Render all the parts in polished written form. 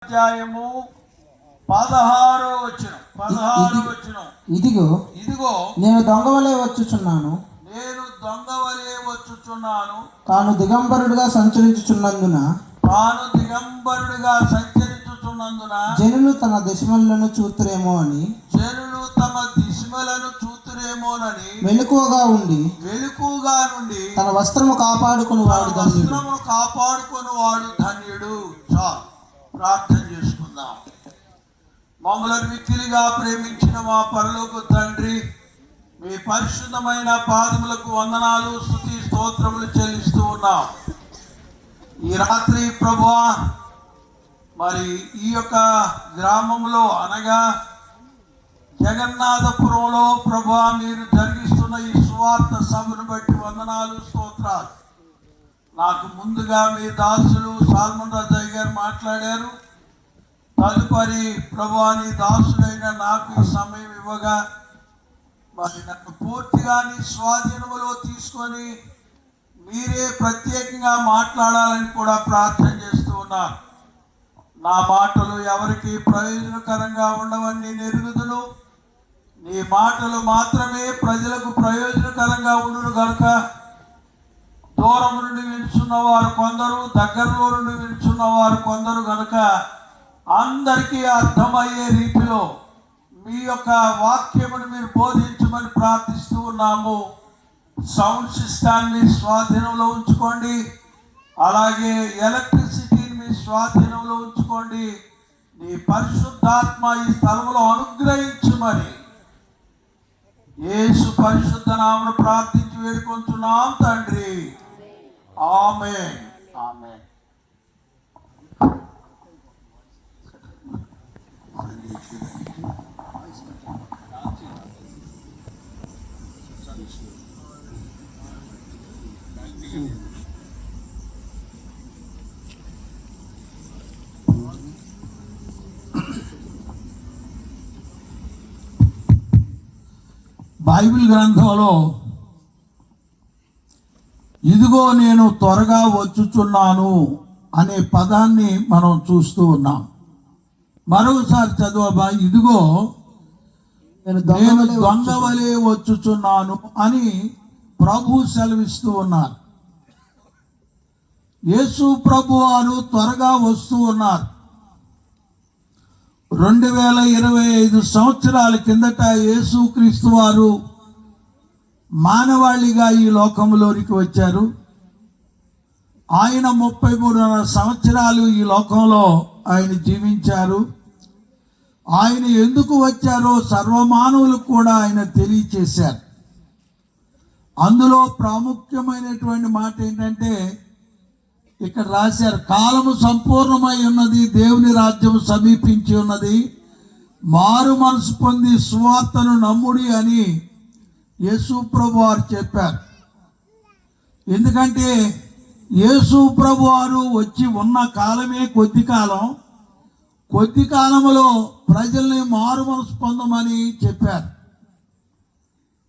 అధ్యాయము 16వ వచనం. ఇదిగో నేను దొంగవలే వచ్చుచున్నాను. తాను దిగంబరుడుగా సంచరించుచున్నందున జనులు తమ దిశమలను చూతురేమోనని మెలకువగా నుండి తన వస్త్రము కాపాడుకుని వాడు ధన్యుడు. చాలు, ప్రార్థన చేసుకుందాం. మమ్మల్ని మిక్కిలిగా ప్రేమించిన మా పరలోక తండ్రి, మీ పరిశుద్ధమైన పాదములకు వందనాలు, స్తుతి స్తోత్రములు చెల్లిస్తూ ఉన్నాం. ఈ రాత్రి ప్రభువా, మరి ఈ యొక్క గ్రామంలో అనగా జగన్నాథపురంలో ప్రభువా మీరు జరిగిస్తున్న ఈ సువార్త సభను బట్టి వందనాలు, స్తోత్రాలు. నాకు ముందుగా మీ దాసులు సాల్మన్ రాజయ్య గారు మాట్లాడారు. తదుపరి ప్రభువా నీ దాసుడైన నాకు ఈ సమయం ఇవ్వగా మరి నన్ను పూర్తిగా నీ స్వాధీనములో తీసుకొని మీరే ప్రత్యేకంగా మాట్లాడాలని కూడా ప్రార్థన చేస్తూ ఉన్నాను. నా మాటలు ఎవరికి ప్రయోజనకరంగా ఉండవని నేను ఎరుగుదును. నీ మాటలు మాత్రమే ప్రజలకు ప్రయోజనకరంగా ఉండును కనుక దూరం నుండి వినుచున్న వారు కొందరు, దగ్గరలో నుండి వినుచున్న వారు కొందరు కనుక అందరికీ అర్థమయ్యే రీతిలో మీ యొక్క వాక్యమును మీరు బోధించమని ప్రార్థిస్తూ ఉన్నాము. సౌండ్ సిస్టాన్ని మీ స్వాధీనంలో ఉంచుకోండి, అలాగే ఎలక్ట్రిసిటీని మీ స్వాధీనంలో ఉంచుకోండి. నీ పరిశుద్ధాత్మ ఈ స్థలంలో అనుగ్రహించమని యేసు పరిశుద్ధ నామమున ప్రార్థించి వేడుకొంటున్నాం తండ్రి. ఆమేన్. ఆమేన్. బైబిల్ గ్రంథంలో ఇదిగో నేను త్వరగా వచ్చుచున్నాను అనే పదాన్ని మనం చూస్తూ ఉన్నాం. మరోసారి చదవబా, ఇదిగో నేను దొంగవలే వచ్చుచున్నాను అని ప్రభు సెలవిస్తూ ఉన్నారు. యేసు ప్రభు వారు త్వరగా వస్తూ ఉన్నారు. 2025 సంవత్సరాల కిందట యేసుక్రీస్తు వారు మానవాళిగా ఈ లోకంలోనికి వచ్చారు. ఆయన 33 సంవత్సరాలు ఈ లోకంలో ఆయన జీవించారు. ఆయన ఎందుకు వచ్చారో సర్వమానవులకు కూడా ఆయన తెలియచేశారు. అందులో ప్రాముఖ్యమైనటువంటి మాట ఏంటంటే ఇక్కడ రాశారు, కాలము సంపూర్ణమై ఉన్నది, దేవుని రాజ్యం సమీపించి ఉన్నది, మారు మనసు పొంది సువార్తను నమ్ముడి అని యేసు ప్రభు వారు చెప్పారు. ఎందుకంటే యేసు ప్రభు వారు వచ్చి ఉన్న కాలమే కొద్ది కాలం. కొద్ది కాలంలో ప్రజల్ని మారు మనసు పొందమని చెప్పారు.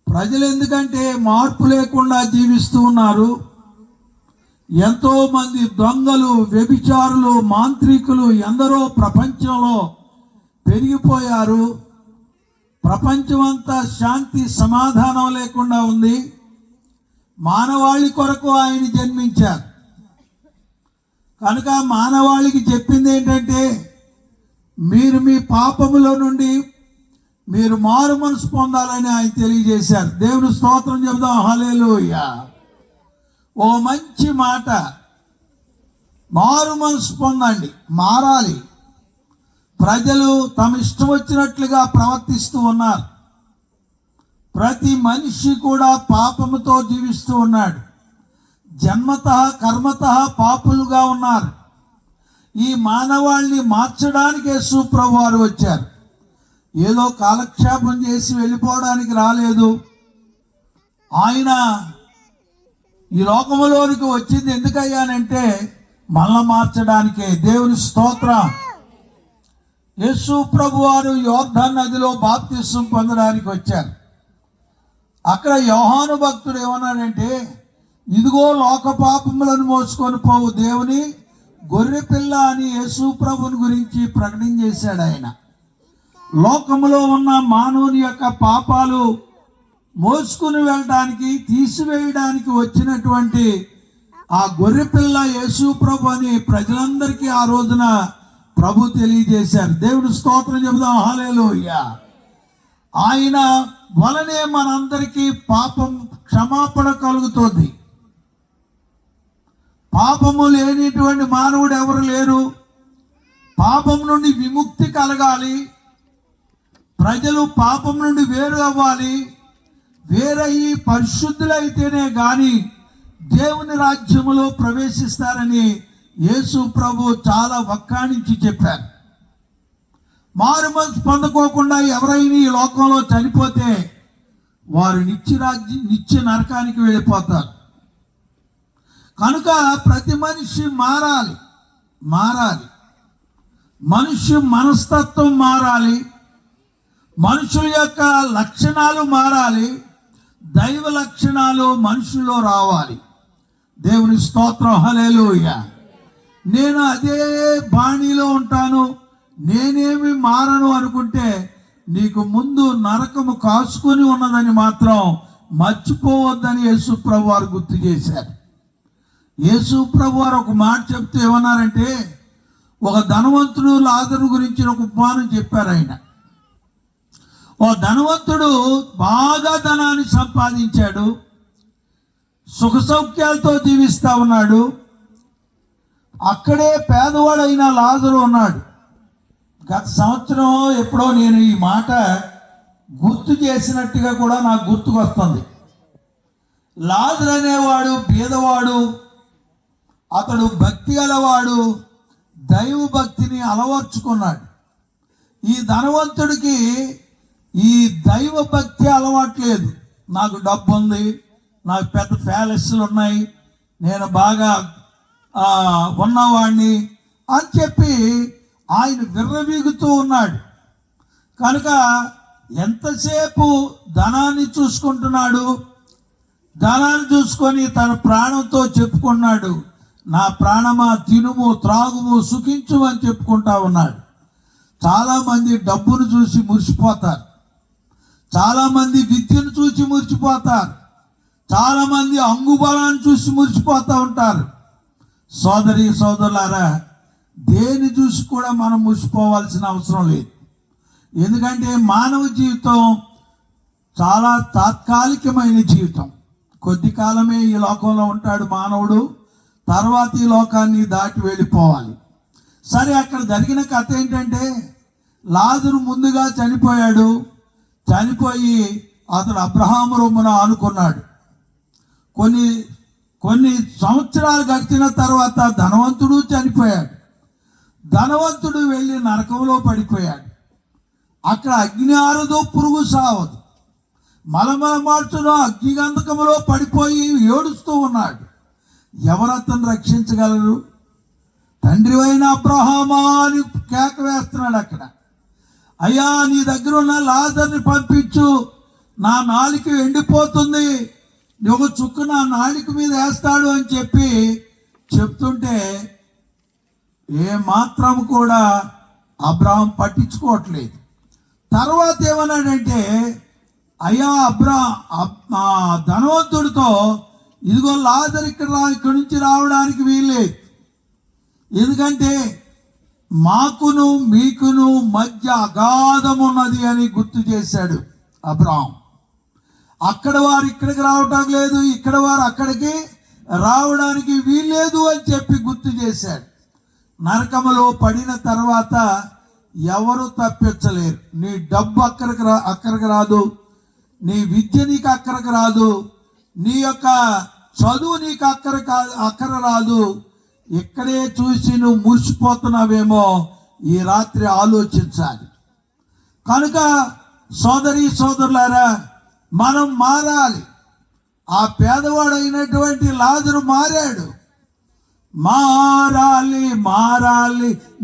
ప్రజలు ఎందుకంటే మార్పు లేకుండా జీవిస్తూ ఉన్నారు. ఎంతో మంది దొంగలు, వ్యభిచారులు, మాంత్రికులు ఎందరో ప్రపంచంలో పెరిగిపోయారు. ప్రపంచమంతా శాంతి సమాధానం లేకుండా ఉంది. మానవాళి కొరకు ఆయన జన్మించారు కనుక మానవాళికి చెప్పింది ఏంటంటే మీరు మీ పాపములో నుండి మీరు మారు మనసు పొందాలని ఆయన తెలియజేశారు. దేవుని స్తోత్రం చెబుదాం. హల్లెలూయా. ఓ మంచి మాట, మారు మనసు పొందండి, మారాలి. ప్రజలు తమ ఇష్టం వచ్చినట్లుగా ప్రవర్తిస్తూ ఉన్నారు. ప్రతి మనిషి కూడా పాపముతో జీవిస్తూ ఉన్నాడు. జన్మతః కర్మతః పాపులుగా ఉన్నారు. ఈ మానవాళిని మార్చడానికి యేసు ప్రభు వారు వచ్చారు. ఏదో కాలక్షేపం చేసి వెళ్ళిపోవడానికి రాలేదు. ఆయన ఈ లోకములోనికి వచ్చింది ఎందుకయ్యానంటే మనల్ని మార్చడానికే. దేవుని స్తోత్రం. యేసు ప్రభు వారు యోర్దాను నదిలో బాప్తిసం పొందడానికి వచ్చారు. అక్కడ యోహాను భక్తుడు ఏమన్నాడంటే, ఇదిగో లోక పాపములను మోసుకొని పోవు దేవుని గొర్రెపిల్ల అని యేసు ప్రభుని గురించి ప్రకటన చేశాడు ఆయన. లోకములో ఉన్న మానవుని యొక్క పాపాలు మోసుకుని వెళ్ళడానికి, తీసివేయడానికి వచ్చినటువంటి ఆ గొర్రెపిల్ల యేసు ప్రభు అని ప్రజలందరికీ ఆ రోజున ప్రభు తెలియజేశారు. దేవుని స్తోత్రం చెబుదాం, హల్లెలూయా. ఆయన వలనే మనందరికీ పాపం క్షమాపణ కలుగుతుంది. పాపము లేనిటువంటి మానవుడు ఎవరు లేరు. పాపం నుండి విముక్తి కలగాలి, ప్రజలు పాపం నుండి వేరు అవ్వాలి. వేరయ్యి పరిశుద్ధులైతేనే గాని దేవుని రాజ్యములో ప్రవేశిస్తారని యేసు ప్రభు చాలా వక్కాణించి చెప్పారు. మారు మనసు పొందుకోకుండా ఎవరైనా ఈ లోకంలో చనిపోతే వారు నిత్య నరకానికి వెళ్ళిపోతారు. కనుక ప్రతి మనిషి మారాలి. మనిషి మనస్తత్వం మారాలి, మనుషుల యొక్క లక్షణాలు మారాలి, దైవ లక్షణాలు మనుషుల్లో రావాలి. దేవుని స్తోత్రం, హల్లెలూయా. నేను అదే బాణీలో ఉంటాను, నేనేమి మారను అనుకుంటే నీకు ముందు నరకము కాసుకొని ఉన్నదని మాత్రం మర్చిపోవద్దని యేసు ప్రభు వారు గుర్తు చేశారు. యేసు ప్రభు వారు ఒక మాట చెప్తే ఏమన్నారంటే, ఒక ధనవంతుడు లాజరు గురించి ఒక ఉపమానం చెప్పారు ఆయన. ఓ ధనవంతుడు బాగా ధనాన్ని సంపాదించాడు, సుఖ సౌఖ్యాలతో జీవిస్తూ ఉన్నాడు. అక్కడే పేదవాడైన లాజరు ఉన్నాడు. గత సంవత్సరం ఎప్పుడో నేను ఈ మాట గుర్తు చేసినట్టుగా కూడా నాకు గుర్తుకొస్తుంది. లాజరు అనేవాడు బీదవాడు, అతడు భక్తి గలవాడు, దైవ భక్తిని అలవర్చుకున్నాడు. ఈ ధనవంతుడికి ఈ దైవ భక్తి అలవాట్లేదు. నాకు డబ్బు ఉంది, నాకు పెద్ద ప్యాలెస్లు ఉన్నాయి, నేను బాగా ఉన్నవాడిని అని చెప్పి ఆయన విర్రవీగుతూ ఉన్నాడు. కనుక ఎంతసేపు ధనాన్ని చూసుకుంటున్నాడు, ధనాన్ని చూసుకొని తన ప్రాణంతో చెప్పుకున్నాడు, నా ప్రాణమా తినుము త్రాగుము సుఖించు అని చెప్పుకుంటా ఉన్నాడు. చాలామంది డబ్బును చూసి మురిసిపోతారు, చాలామంది విద్యను చూసి మురిసిపోతారు, చాలామంది అంగుబలాన్ని చూసి మురిసిపోతూ ఉంటారు. సోదరి సోదరులారా, దేని చూసి కూడా మనం మురిసిపోవాల్సిన అవసరం లేదు. ఎందుకంటే మానవ జీవితం చాలా తాత్కాలికమైన జీవితం. కొద్ది కాలమే ఈ లోకంలో ఉంటాడు మానవుడు, తర్వాత ఈ లోకాన్ని దాటి వెళ్ళిపోవాలి. సరే, అక్కడ జరిగిన కథ ఏంటంటే, లాజరు ముందుగా చనిపోయాడు. చనిపోయి అతడు అబ్రహాము రొమ్మున ఆనుకున్నాడు. కొన్ని సంవత్సరాలు గడిచిన తర్వాత ధనవంతుడు చనిపోయాడు. ధనవంతుడు వెళ్ళి నరకంలో పడిపోయాడు. అక్కడ అగ్ని ఆరదు, పురుగు సావదు. మలమల మార్చులో అగ్నిగంధకములో పడిపోయి ఏడుస్తూ ఉన్నాడు. ఎవరు అతను రక్షించగలరు? తండ్రి అయిన అబ్రహామా అని కేక వేస్తున్నాడు అక్కడ. అయ్యా, నీ దగ్గర ఉన్న లాజర్ని పంపించు, నా నాలుక ఎండిపోతుంది, ఒక చుక్కు నా నాలుక మీద వేస్తాడు అని చెప్పి చెప్తుంటే ఏ మాత్రం కూడా అబ్రహాం పట్టించుకోవట్లేదు. తర్వాత ఏమన్నాడంటే, అయ్యా ధనవంతుడితో, ఇదిగో లాజరు ఇక్కడి నుంచి రావడానికి వీల్లేదు, ఎందుకంటే మాకును మీకును మధ్య అగాధం ఉన్నది అని గుర్తు చేశాడు అబ్రహాం. అక్కడ వారు ఇక్కడికి రావటం లేదు, ఇక్కడ వారు అక్కడికి రావడానికి వీల్లేదు అని చెప్పి గుర్తు చేశాడు. నరకములో పడిన తర్వాత ఎవరు తప్పించలేరు. నీ డబ్బు అక్కడికి రాదు, నీ విద్య నీకు అక్కడికి రాదు, నీ యొక్క చదువు నీకు అక్కర రాదు. ఇక్కడే చూసి నువ్వు మురిసిపోతున్నావేమో ఈ రాత్రి ఆలోచించాలి. కనుక సోదరి సోదరులారా, మనం మారాలి. ఆ పేదవాడైనటువంటి లాజరు మారాడు. మారాలి,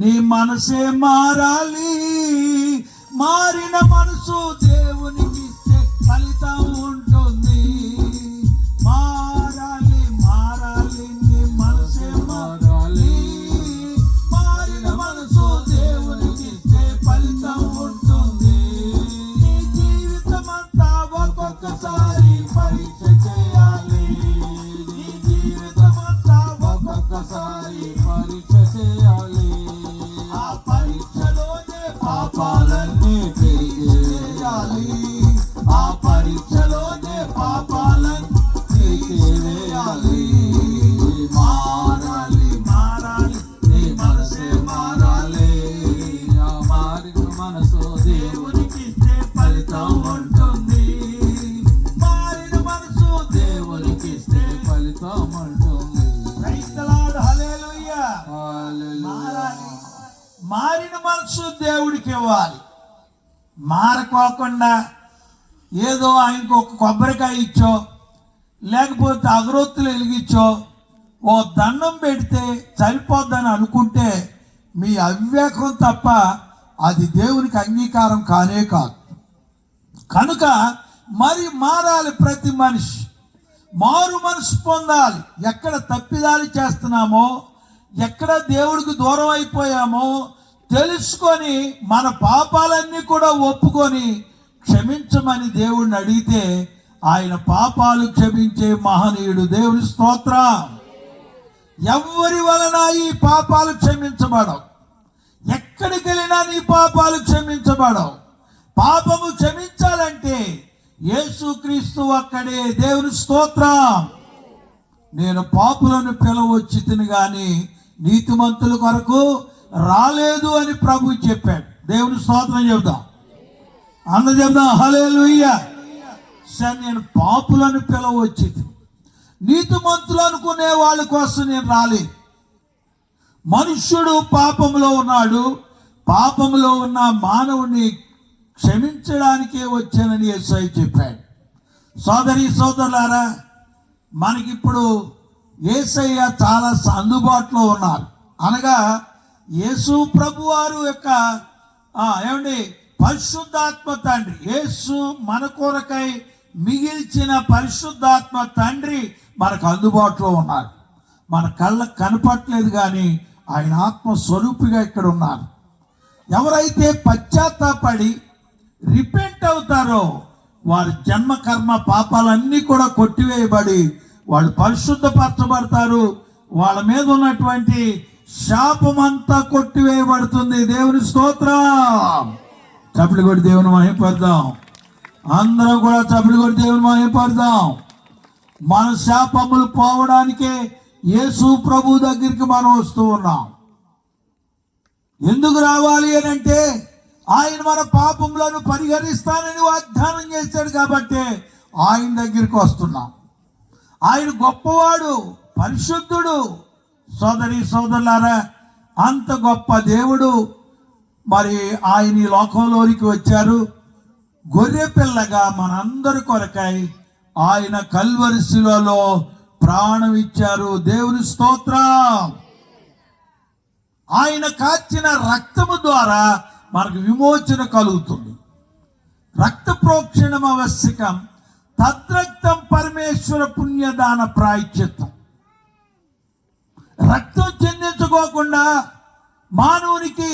నీ మనసే మారాలి. మారిన మనసు దేవునికి ఇస్తే ఫలితం ఉంటుంది. మారాలి, నీ మనసే మారాలి. పాపాలన్నీ తీసేయాలి, ఆ పరీక్షలోనే పాపాలన్నీ తీసేయాలి. మారాలి మారాలి నీ మనసే మారాలి, ఆ మారిన మనసు దేవునికి ఇస్తే ఫలితం ఉంటుంది, మారిన మనసు దేవునికి ఇస్తే ఫలితం ఉంటుంది. ప్రైజ్ ది లార్డ్, హల్లెలూయా. మారాలి, మారిన మనసు దేవుడికి ఇవ్వాలి. మారకోకుండా ఏదో ఆయనకు ఒక కొబ్బరికాయ ఇచ్చో లేకపోతే అగరొత్తులు వెలిగించో ఓ దండం పెడితే సరిపోద్దని అనుకుంటే మీ అవివేకం తప్ప అది దేవునికి అంగీకారం కానే కాదు. కనుక మరి మారాలి, ప్రతి మనిషి మారు మనసు పొందాలి. ఎక్కడ తప్పిదాలు చేస్తున్నామో, ఎక్కడ దేవుడికి దూరం అయిపోయామో తెలుసుకొని మన పాపాలన్నీ కూడా ఒప్పుకొని క్షమించమని దేవుడిని అడిగితే ఆయన పాపాలు క్షమించే మహనీయుడు. దేవుని స్తోత్రం. ఎవరి వలన ఈ పాపాలు క్షమించబడవు, ఎక్కడికి వెళ్ళినా నీ పాపాలు క్షమించబడవు. పాపము క్షమించాలంటే యేసుక్రీస్తు ఒక్కడే. దేవుని స్తోత్రం. నేను పాపులను పిలవచ్చి తిని గాని నీతిమంతుల కొరకు రాలేదు అని ప్రభు చెప్పాడు. దేవుని స్తోత్రం చెబుదాం, అన్న చెబుదాం హల్లెలూయా. సరే, నేను పాపులను పిలవచ్చి నీతిమంతులు అనుకునే వాళ్ళ కోసం నేను రాలేదు. మనుష్యుడు పాపంలో ఉన్నాడు, పాపంలో ఉన్న మానవుని క్షమించడానికే వచ్చానని యేసయ్య చెప్పాడు. సోదరి సోదరులారా, మనకిప్పుడు యేసయ్య చాలా అందుబాటులో ఉన్నారు. అనగా యేసు ప్రభు వారు యొక్క ఏమండి పరిశుద్ధాత్మ తండ్రి, యేసు మన కొరకై మిగిల్చిన పరిశుద్ధాత్మ తండ్రి మనకు అందుబాటులో ఉన్నారు. మన కళ్ళకు కనపట్లేదు కానీ ఆయన ఆత్మ స్వరూపిగా ఇక్కడ ఉన్నారు. ఎవరైతే పశ్చాత్తాపడి రిపెంట్ అవుతారో వారి జన్మ కర్మ పాపాలన్నీ కూడా కొట్టివేయబడి వాళ్ళు పరిశుద్ధపరచబడతారు. వాళ్ళ మీద ఉన్నటువంటి శాపమంతా కొట్టివేయబడుతుంది. దేవుని స్తోత్రం. చప్పట్లు కొట్టి దేవుని మహిమపడదాం. అందరం కూడా చప్పట్లు కొట్టి దేవుని మహిమపడదాం. మన శాపములు పోవడానికే యేసు ప్రభు దగ్గరికి మనం వస్తూ ఉన్నాం. ఎందుకు రావాలి అని అంటే ఆయన మన పాపములను పరిహరిస్తానని వాగ్దానం చేశాడు కాబట్టి ఆయన దగ్గరికి వస్తున్నాం. ఆయన గొప్పవాడు, పరిశుద్ధుడు. సోదరి సోదరులారా, అంత గొప్ప దేవుడు మరి ఆయన ఈ లోకంలోనికి వచ్చారు. గొర్రె పిల్లగా మనందరి కొరకై ఆయన కల్వరి శిలువలో ప్రాణం ఇచ్చారు. దేవుని స్తోత్రం. ఆయన కాచిన రక్తము ద్వారా మనకు విమోచన కలుగుతుంది. రక్త ప్రోక్షణం ఆవశ్యకం. తద్రక్తం పరమేశ్వర పుణ్యదాన ప్రాయశ్చిత్తం. రక్తం చెందించుకోకుండా మానవునికి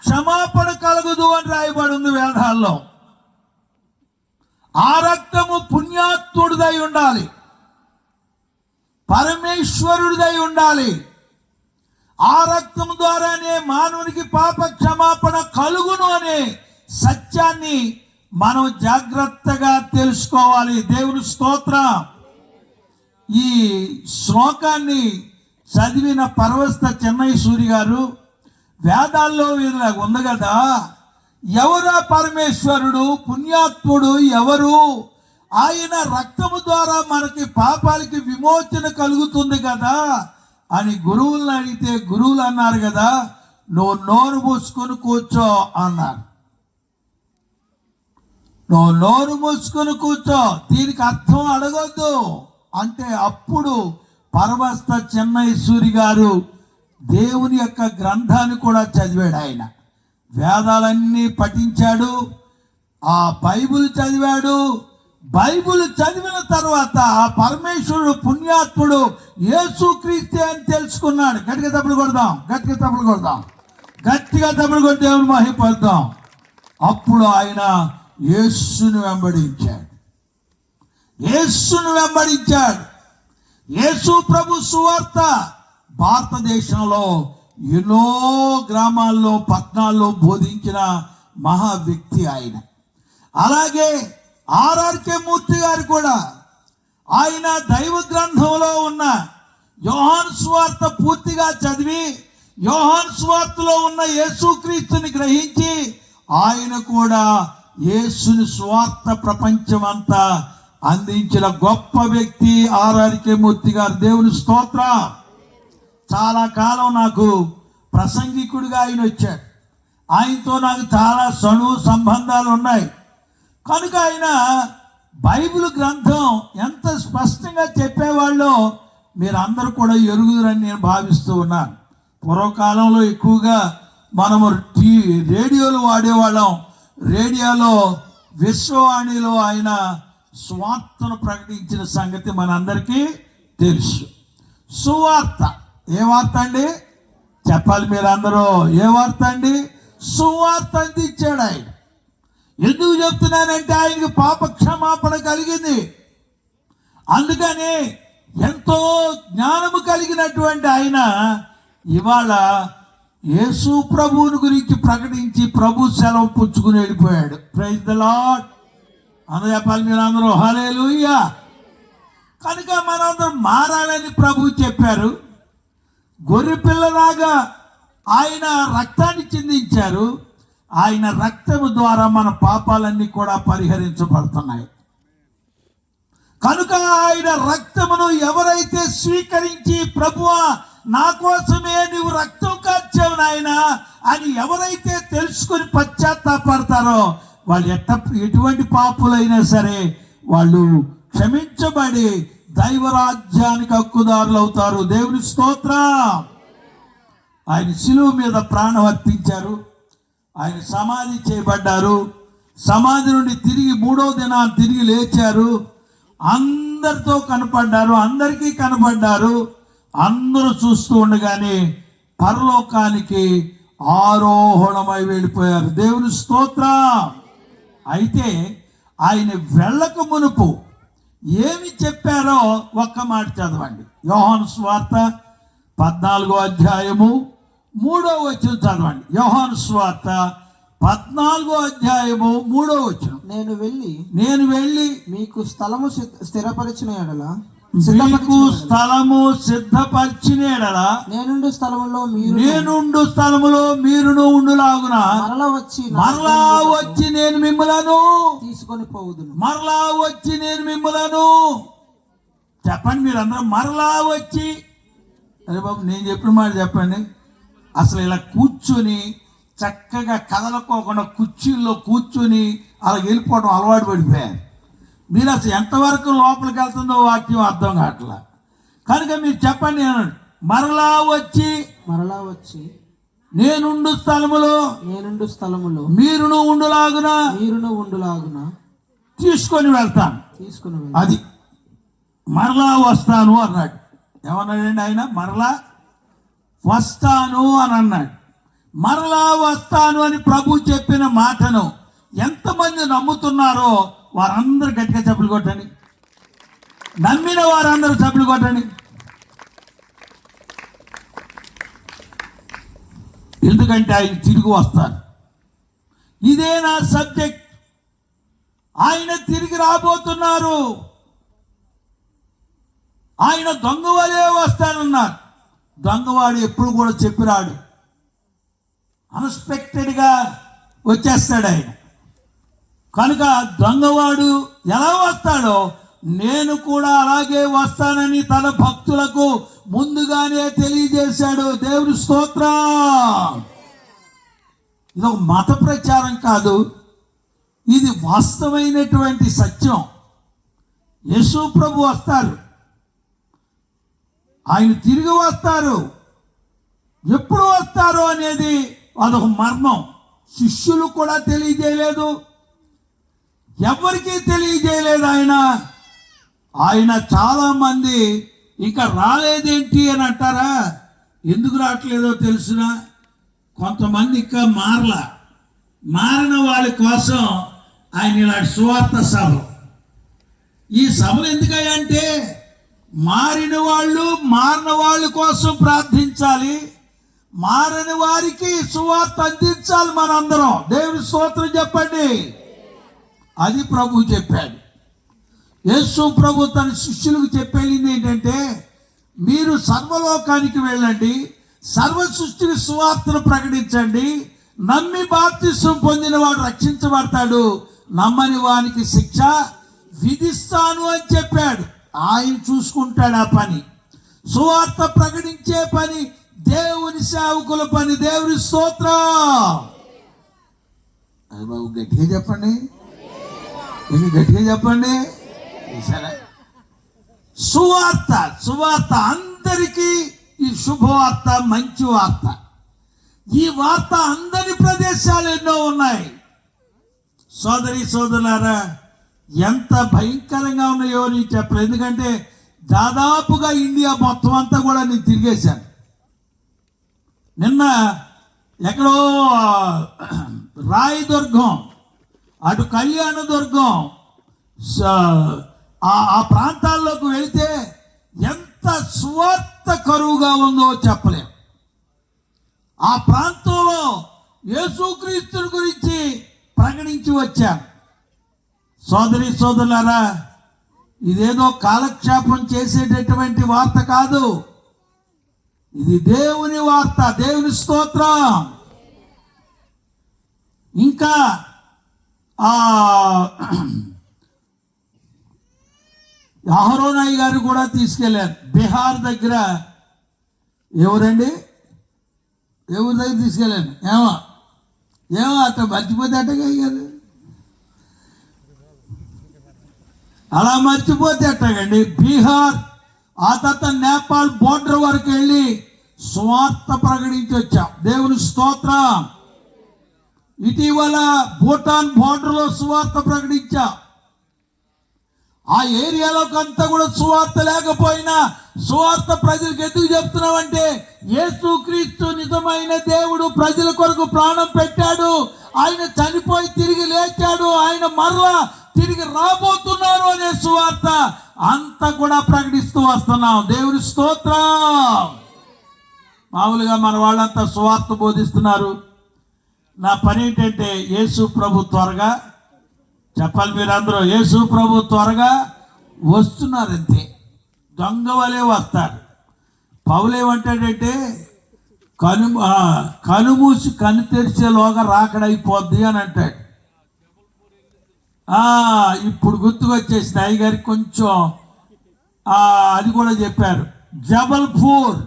క్షమాపణ కలగదు అని రాయబడి ఉంది వేదాల్లో. ఆ రక్తము పుణ్యాత్ముడిదై ఉండాలి, పరమేశ్వరుడిదై ఉండాలి. ఆ రక్తం ద్వారానే మానవునికి పాప క్షమాపణ కలుగును అనే సత్యాన్ని మనం జాగ్రత్తగా తెలుసుకోవాలి. దేవుని స్తోత్రం. ఈ శ్లోకాన్ని చదివిన పరవస్త చెన్నై సూరి గారు వేదాల్లో ఇలా ఉంది కదా, ఎవరా పరమేశ్వరుడు, పుణ్యాత్ముడు ఎవరు? ఆయన రక్తము ద్వారా మనకి పాపాలకి విమోచన కలుగుతుంది కదా అని గురువులను అడిగితే గురువులు అన్నారు కదా, నువ్వు నోరు మూసుకొని కూర్చో అన్నారు. నువ్వు నోరు మూసుకొని కూర్చో, దీనికి అర్థం అడగొద్దు అంటే అప్పుడు పరమస్త చెన్నై సూరి గారు దేవుని యొక్క గ్రంథాన్ని కూడా చదివాడు. ఆయన వేదాలన్నీ పఠించాడు, ఆ బైబిల్ చదివాడు. బైబిల్ చదివిన తర్వాత ఆ పరమేశ్వరుడు పుణ్యాత్ముడు యేసుక్రీస్తే అని తెలుసుకున్నాడు. గట్టిగా తప్పులు కొడదాం, గట్టిగా తప్పులు కొడదాం, గట్టిగా తప్పులు కొట్టి దేవుని మహిమపడదాం. అప్పుడు ఆయన యేసును వెంబడించాడు. యేసును వెంబడించాడు. యేసు ప్రభు సువార్త భారతదేశంలో ఎన్నో గ్రామాల్లో, పట్టణాల్లో బోధించిన మహా వ్యక్తి ఆయన. అలాగే ఆర్ఆర్కే మూర్తి గారు కూడా ఆయన దైవ గ్రంథంలో ఉన్న యోహాను సువార్త పూర్తిగా చదివి యోహాను సువార్తలో ఉన్న యేసుక్రీస్తుని గ్రహించి ఆయన కూడా యేసుని సువార్త ప్రపంచమంతా అందించిన గొప్ప వ్యక్తి ఆర్ఆర్కే మూర్తి గారు. దేవుని స్తోత్రం. చాలా కాలం నాకు ప్రసంగికుడిగా ఆయన వచ్చాడు. ఆయనతో నాకు చాలా సంబంధాలు ఉన్నాయి. కనుక ఆయన బైబిల్ గ్రంథం ఎంత స్పష్టంగా చెప్పేవాళ్ళో మీరందరూ కూడా ఎరుగుదరని నేను భావిస్తూ ఉన్నాను. పూర్వకాలంలో ఎక్కువగా మనము రేడియోలు వాడేవాళ్ళం. రేడియోలో విశ్వవాణిలో ఆయన స్వార్థను ప్రకటించిన సంగతి మనందరికీ తెలుసు. సువార్త ఏ వార్త అండి? చెప్పాలి మీరందరూ. ఏ వార్త అండి? సువార్త అందించాడు ఆయన. ఎందుకు చెప్తున్నానంటే ఆయనకి పాప క్షమాపణ కలిగింది. అందుకని ఎంతో జ్ఞానము కలిగినటువంటి ఆయన ఇవాళ యేసు ప్రభువుని గురించి ప్రకటించి ప్రభు సెలవు పుచ్చుకుని వెళ్ళిపోయాడు. ప్రైజ్ ద లార్డ్ అని చెప్పాలి మీరందరూ. హల్లెలూయా. కనుక మనందరం మారాలని ప్రభు చెప్పారు. గొర్రె పిల్లలాగా ఆయన రక్తాన్ని చిందించారు. ఆయన రక్తము ద్వారా మన పాపాలన్నీ కూడా పరిహరించబడుతున్నాయి. కనుక ఆయన రక్తమును ఎవరైతే స్వీకరించి ప్రభువా నా కోసమే నువ్వు రక్తం కార్చావు నాయన అని ఎవరైతే తెలుసుకొని పశ్చాత్తాపడతారో వాళ్ళు ఎటువంటి పాపులైనా సరే వాళ్ళు క్షమించబడి దైవరాజ్యానికి హక్కుదారులు అవుతారు. దేవుని స్తోత్రం. ఆయన శిలువ మీద ప్రాణం అర్పించారు. ఆయన సమాధి చేయబడ్డారు. సమాధి నుండి తిరిగి 3వ దినాన్ని తిరిగి లేచారు. అందరితో కనపడ్డారు. అందరికీ కనపడ్డారు. అందరూ చూస్తూ ఉండగానే పరలోకానికి ఆరోహణమై వెళ్ళిపోయారు. దేవుని స్తోత్రం. అయితే ఆయన వెళ్ళక మునుపు ఏమి చెప్పారో ఒక్క మాట చదవండి. యోహాను సువార్త 14వ అధ్యాయము 3వ వచనం చదవండి. యోహాను సువార్త 14వ అధ్యాయము 3వ వచనం. నేను వెళ్ళి మీకు స్థలము స్థిరపరిచిన ఎడల నేనుండు స్థలములో మీరును ఉండులాగున మరలా వచ్చి నేను మిమ్మలను తీసుకొని పోవుదును. మరలా వచ్చి నేను మిమ్మలను చెప్పండి మీరందరూ. మరలా వచ్చి అరే బాబు నేను చెప్పిన మాట చెప్పండి. అసలు ఇలా కూర్చొని చక్కగా కదలకోకుండా కుర్చీల్లో కూర్చొని అలా వెళ్ళిపోవడం అలవాటు పడిపోయారు. మీరు అసలు ఎంతవరకు లోపలికి వెళ్తుందో వాక్యం అర్థం కావట్లా. కనుక మీరు చెప్పండి. మరలా వచ్చి నేనుండు స్థలములో మీరును ఉండులాగున తీసుకొని వెళ్తాను. అది మరలా వస్తాను అన్నాడు. ఏమన్నాడండి ఆయన? మరలా వస్తాను అని అన్నాడు. మరలా వస్తాను అని ప్రభు చెప్పిన మాటను ఎంతమంది నమ్ముతున్నారో వారందరూ గట్టిగా చప్పులు కొట్టండి. నమ్మిన వారందరూ చప్పులు కొట్టండి. ఎందుకంటే ఆయన తిరిగి వస్తారు. ఇదే నా సబ్జెక్ట్. ఆయన తిరిగి రాబోతున్నారు. ఆయన దొంగవాడే వస్తానన్నారు. దొంగవాడు ఎప్పుడు కూడా చెప్పిరాడు. అన్ఎక్స్పెక్టెడ్గా వచ్చేస్తాడు ఆయన. కనుక దొంగవాడు ఎలా వస్తాడో నేను కూడా అలాగే వస్తానని తన భక్తులకు ముందుగానే తెలియజేశాడు. దేవుని స్తోత్రం. ఇది ఒక మత ప్రచారం కాదు. ఇది వాస్తవమైనటువంటి సత్యం. యేసు ప్రభు వస్తారు. ఆయన తిరిగి వస్తారు. ఎప్పుడు వస్తారు అనేది అదొక మర్మం. శిష్యులు కూడా తెలియజేయలేదు, ఎవరికీ తెలియజేయలేదు. ఆయన చాలామంది ఇంకా రాలేదేంటి అని అంటారా? ఎందుకు రావట్లేదో తెలుసిన కొంతమంది ఇంకా మారిన వాళ్ళ కోసం ఆయన ఇలాంటి సువార్త సభలు. ఈ సభలు ఎందుకంటే మారిన వాళ్ళ కోసం ప్రార్థించాలి. మారని వారికి సువార్త అందించాలి మనందరం. దేవుని స్తోత్రం చెప్పండి. అది ప్రభు చెప్పాడు. యేసు ప్రభు తన శిష్యులకు చెప్పేది ఏంటంటే, మీరు సర్వలోకానికి వెళ్ళండి, సర్వ సృష్టికి సువార్తను ప్రకటించండి. నమ్మి బాప్తిసం పొందిన వాడు రక్షించబడతాడు, నమ్మని వానికి శిక్ష విధిస్తాను అని చెప్పాడు. ఆయన చూసుకుంటాడు ఆ పని. సువార్త ప్రకటించే పని దేవుని సేవకుల పని. దేవుని స్తోత్రం. అది బాబు గట్టిగా చెప్పండి, ఇది గట్టిగా చెప్పండి. సరే, సువార్త అందరికీ ఈ శుభవార్త, మంచి వార్త. ఈ వార్త అందరి ప్రదేశాలు ఎన్నో ఉన్నాయి. సోదరి సోదరులారా, ఎంత భయంకరంగా ఉన్నాయో నేను చెప్పలేదు. ఎందుకంటే దాదాపుగా ఇండియా మొత్తం అంతా కూడా నేను తిరిగేశాను. నిన్న ఎక్కడో రాయదుర్గం, అటు కళ్యాణదుర్గం, ఆ ప్రాంతాల్లోకి వెళితే ఎంత సువార్త కరువుగా ఉందో చెప్పలేం. ఆ ప్రాంతంలో యేసుక్రీస్తుని గురించి ప్రకటించి వచ్చాను. సోదరి సోదరులారా, ఇదేదో కాలక్షేపం చేసేటటువంటి వార్త కాదు, ఇది దేవుని వార్త. దేవుని స్తోత్రం. ఇంకా అహరోనాయి గారు కూడా తీసుకెళ్ళారు. బీహార్ దగ్గర ఎవరండి, ఎవరి దగ్గర తీసుకెళ్ళాను. ఏమో అట్లా మర్చిపోతే అట్టగయ్యారు, అలా మర్చిపోతే అట్టగండి. బీహార్, ఆ తర్వాత నేపాల్ బోర్డర్ వరకు వెళ్ళి స్వార్థ ప్రకటించి వచ్చాం. దేవుని స్తోత్రం. ఇటీవల భూటాన్ బోర్డర్లో సువార్త ప్రకటించా. ఆ ఏరియాలోకి అంతా కూడా సువార్త లేకపోయినా సువార్త ప్రజలకు ఎందుకు చెప్తున్నామంటే, యేసుక్రీస్తు నిజమైన దేవుడు, ప్రజల కొరకు ప్రాణం పెట్టాడు, ఆయన చనిపోయి తిరిగి లేచాడు, ఆయన మరలా తిరిగి రాబోతున్నారు అనే సువార్త అంతా కూడా ప్రకటిస్తూ వస్తున్నాం. దేవుని స్తోత్రం. మామూలుగా మన వాళ్ళంతా సువార్త బోధిస్తున్నారు. నా పని ఏంటంటే, యేసు ప్రభు త్వరగా చెప్పాలి. మీరందరూ యేసు ప్రభు త్వరగా వస్తున్నారంతే, దొంగ వలే వస్తారు. పౌలు ఏమంటాడంటే, కనుమూసి కను తెరిచేలోగా రాకడైపోద్ది అని అంటాడు. ఇప్పుడు గుర్తుకొచ్చేసింది అయ్యగారికి కొంచెం. అది కూడా చెప్పారు. జబల్పూర్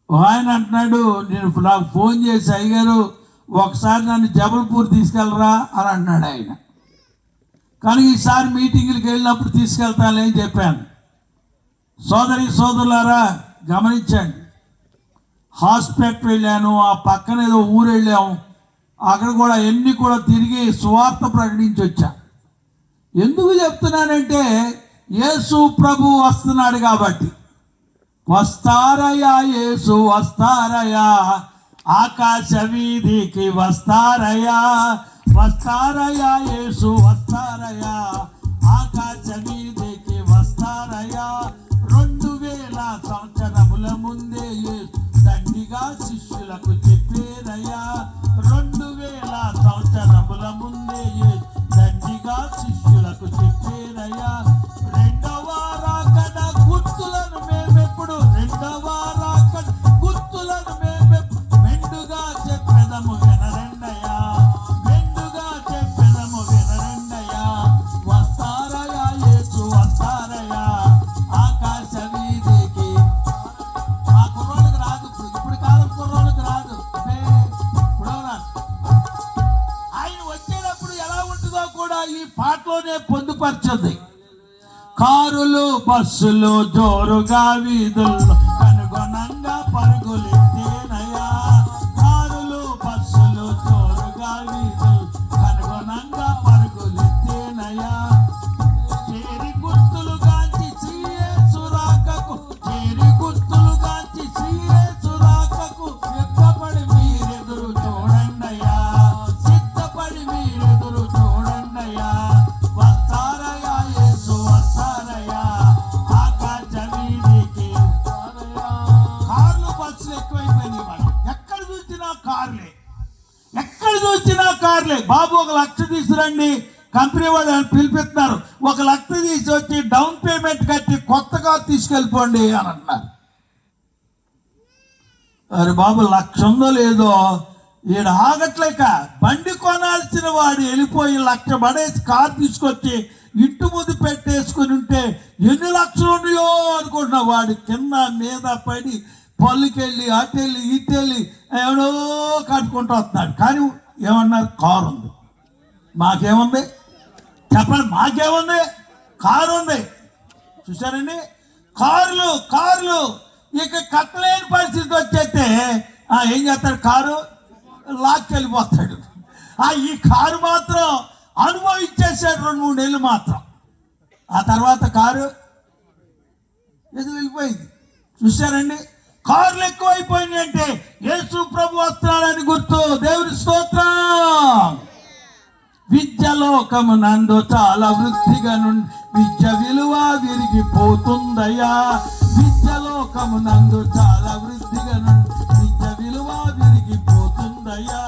ఆయన అంటున్నాడు, నేను నాకు ఫోన్ చేసి, అయ్యగారు ఒకసారి నన్ను జబల్పూర్ తీసుకెళ్ళరా అని అన్నాడు ఆయన. కానీ ఈసారి మీటింగ్లకు వెళ్ళినప్పుడు తీసుకెళ్తానని చెప్పాను. సోదరి సోదరులారా, గమనించండి. హాస్పిటల్ వెళ్ళాను, ఆ పక్కన ఏదో ఊరు వెళ్ళాము, అక్కడ కూడా ఎన్ని కూడా తిరిగి సువార్త ప్రకటించి వచ్చా. ఎందుకు చెప్తున్నానంటే, యేసు ప్రభు వస్తున్నాడు కాబట్టి. వస్తారయ్యా యేసు వస్తారయ్యా, ఆకాశ వీధికి వస్తారయ్యా, వస్తారయ్యా యేసు వస్తారయ్యా, ఆకాశ వీధికి వస్తారయ్యా. 2000 సంవత్సరముల ముందే దండిగా శిష్యులకు చెప్పేరయ్యా. 2000 సంవత్సరముల ముందే దండిగా శిష్యులకు చెప్పేరయ్యా. రెండవ రాకడ గుర్తులను మేమెప్పుడు, రెండవ రాకడ గుర్తులను మేమెప్పుడు మెండుగా చెప్పెదము వినరండయ్యా, మెండుగా చెప్పెదము వినరండయ్యా. వస్తారయ్యా యేసు వస్తారయ్యా, ఆకాశ వీధికి. ఆ కుర్రోళ్ళకి రాదు, ఇప్పుడు కాలం కుర్రోళ్ళకి రాదు. ఆయన వచ్చేటప్పుడు ఎలా ఉంటుందో కూడా ఈ పాటలోనే పొందుపరచుంది. కారులు బస్సులు జోరుగా వీధుల్లో కనుగొనంగా పరుగులెత్తేనయ్యా. కారులు బస్సులు జోరుగా వీధులు కనుగొనంగా పరుగులెత్తేనయ్యా. చేరి గుర్తులు గాంచి శ్రీయేసు రాకకు, చేరి గుర్తులు గాంచి శ్రీయేసు రాకకు సిద్ధపడి మీరెదురు చూడండయ్యా, సిద్ధపడి మీరెదురు చూడండయ్యా. వస్తారయ్యా యేసు వస్తారయ్యా, ఆకాశ వీధికి. కార్లే, ఎక్కడ చూసినా కార్లే. బాబు 1 లక్ష తీసుకురండి, కంపెనీ వాళ్ళు పిలిపిస్తున్నారు. 1 లక్ష తీసి వచ్చి డౌన్ పేమెంట్ కట్టి కొత్త కారు తీసుకెళ్ళిపోండి అని అంటున్నారు. అరే బాబు, 1,00,000 ఉందో లేదో ఈడ ఆగట్లేక బండి కొనాల్సిన వాడు వెళ్ళిపోయి 1,00,000 పడేసి కారు తీసుకొచ్చి ఇంటి ముందు పెట్టేసుకుని ఉంటే ఎన్ని లక్షలు ఉన్నాయో అనుకుంటున్నా. వాడి కింద మీద పడి పళ్ళుకెళ్ళి అటెళ్ళి ఇటెళ్ళి ఎవడో కట్టుకుంటూ వస్తున్నాడు. కానీ ఏమన్నారు? కారు ఉంది. మాకేముంది చెప్పండి? మాకేముంది? కారు ఉంది. చూసారండి, కార్లు ఇక కట్టలేని పరిస్థితి వచ్చేస్తే ఏం చేస్తాడు? కారు లాక్కెళ్ళిపోతాడు. ఈ కారు మాత్రం అనుభవించేసాడు 2-3 నెలలు మాత్రం. ఆ తర్వాత కారు ఎదురు వెళ్ళిపోయింది. చూసారండి, కార్లు ఎక్కువైపోయినాయి అంటే యేసు ప్రభు వస్తున్నాడని గుర్తు. దేవుని స్తోత్రం. విద్యలోకమునందు చాలా వృద్ధిగా నుండి విద్య విలువ విరిగిపోతుందయ్యా. విద్యలోకమునందు చాలా వృద్ధిగా నుండి విద్య విలువ విరిగిపోతుందయ్యా.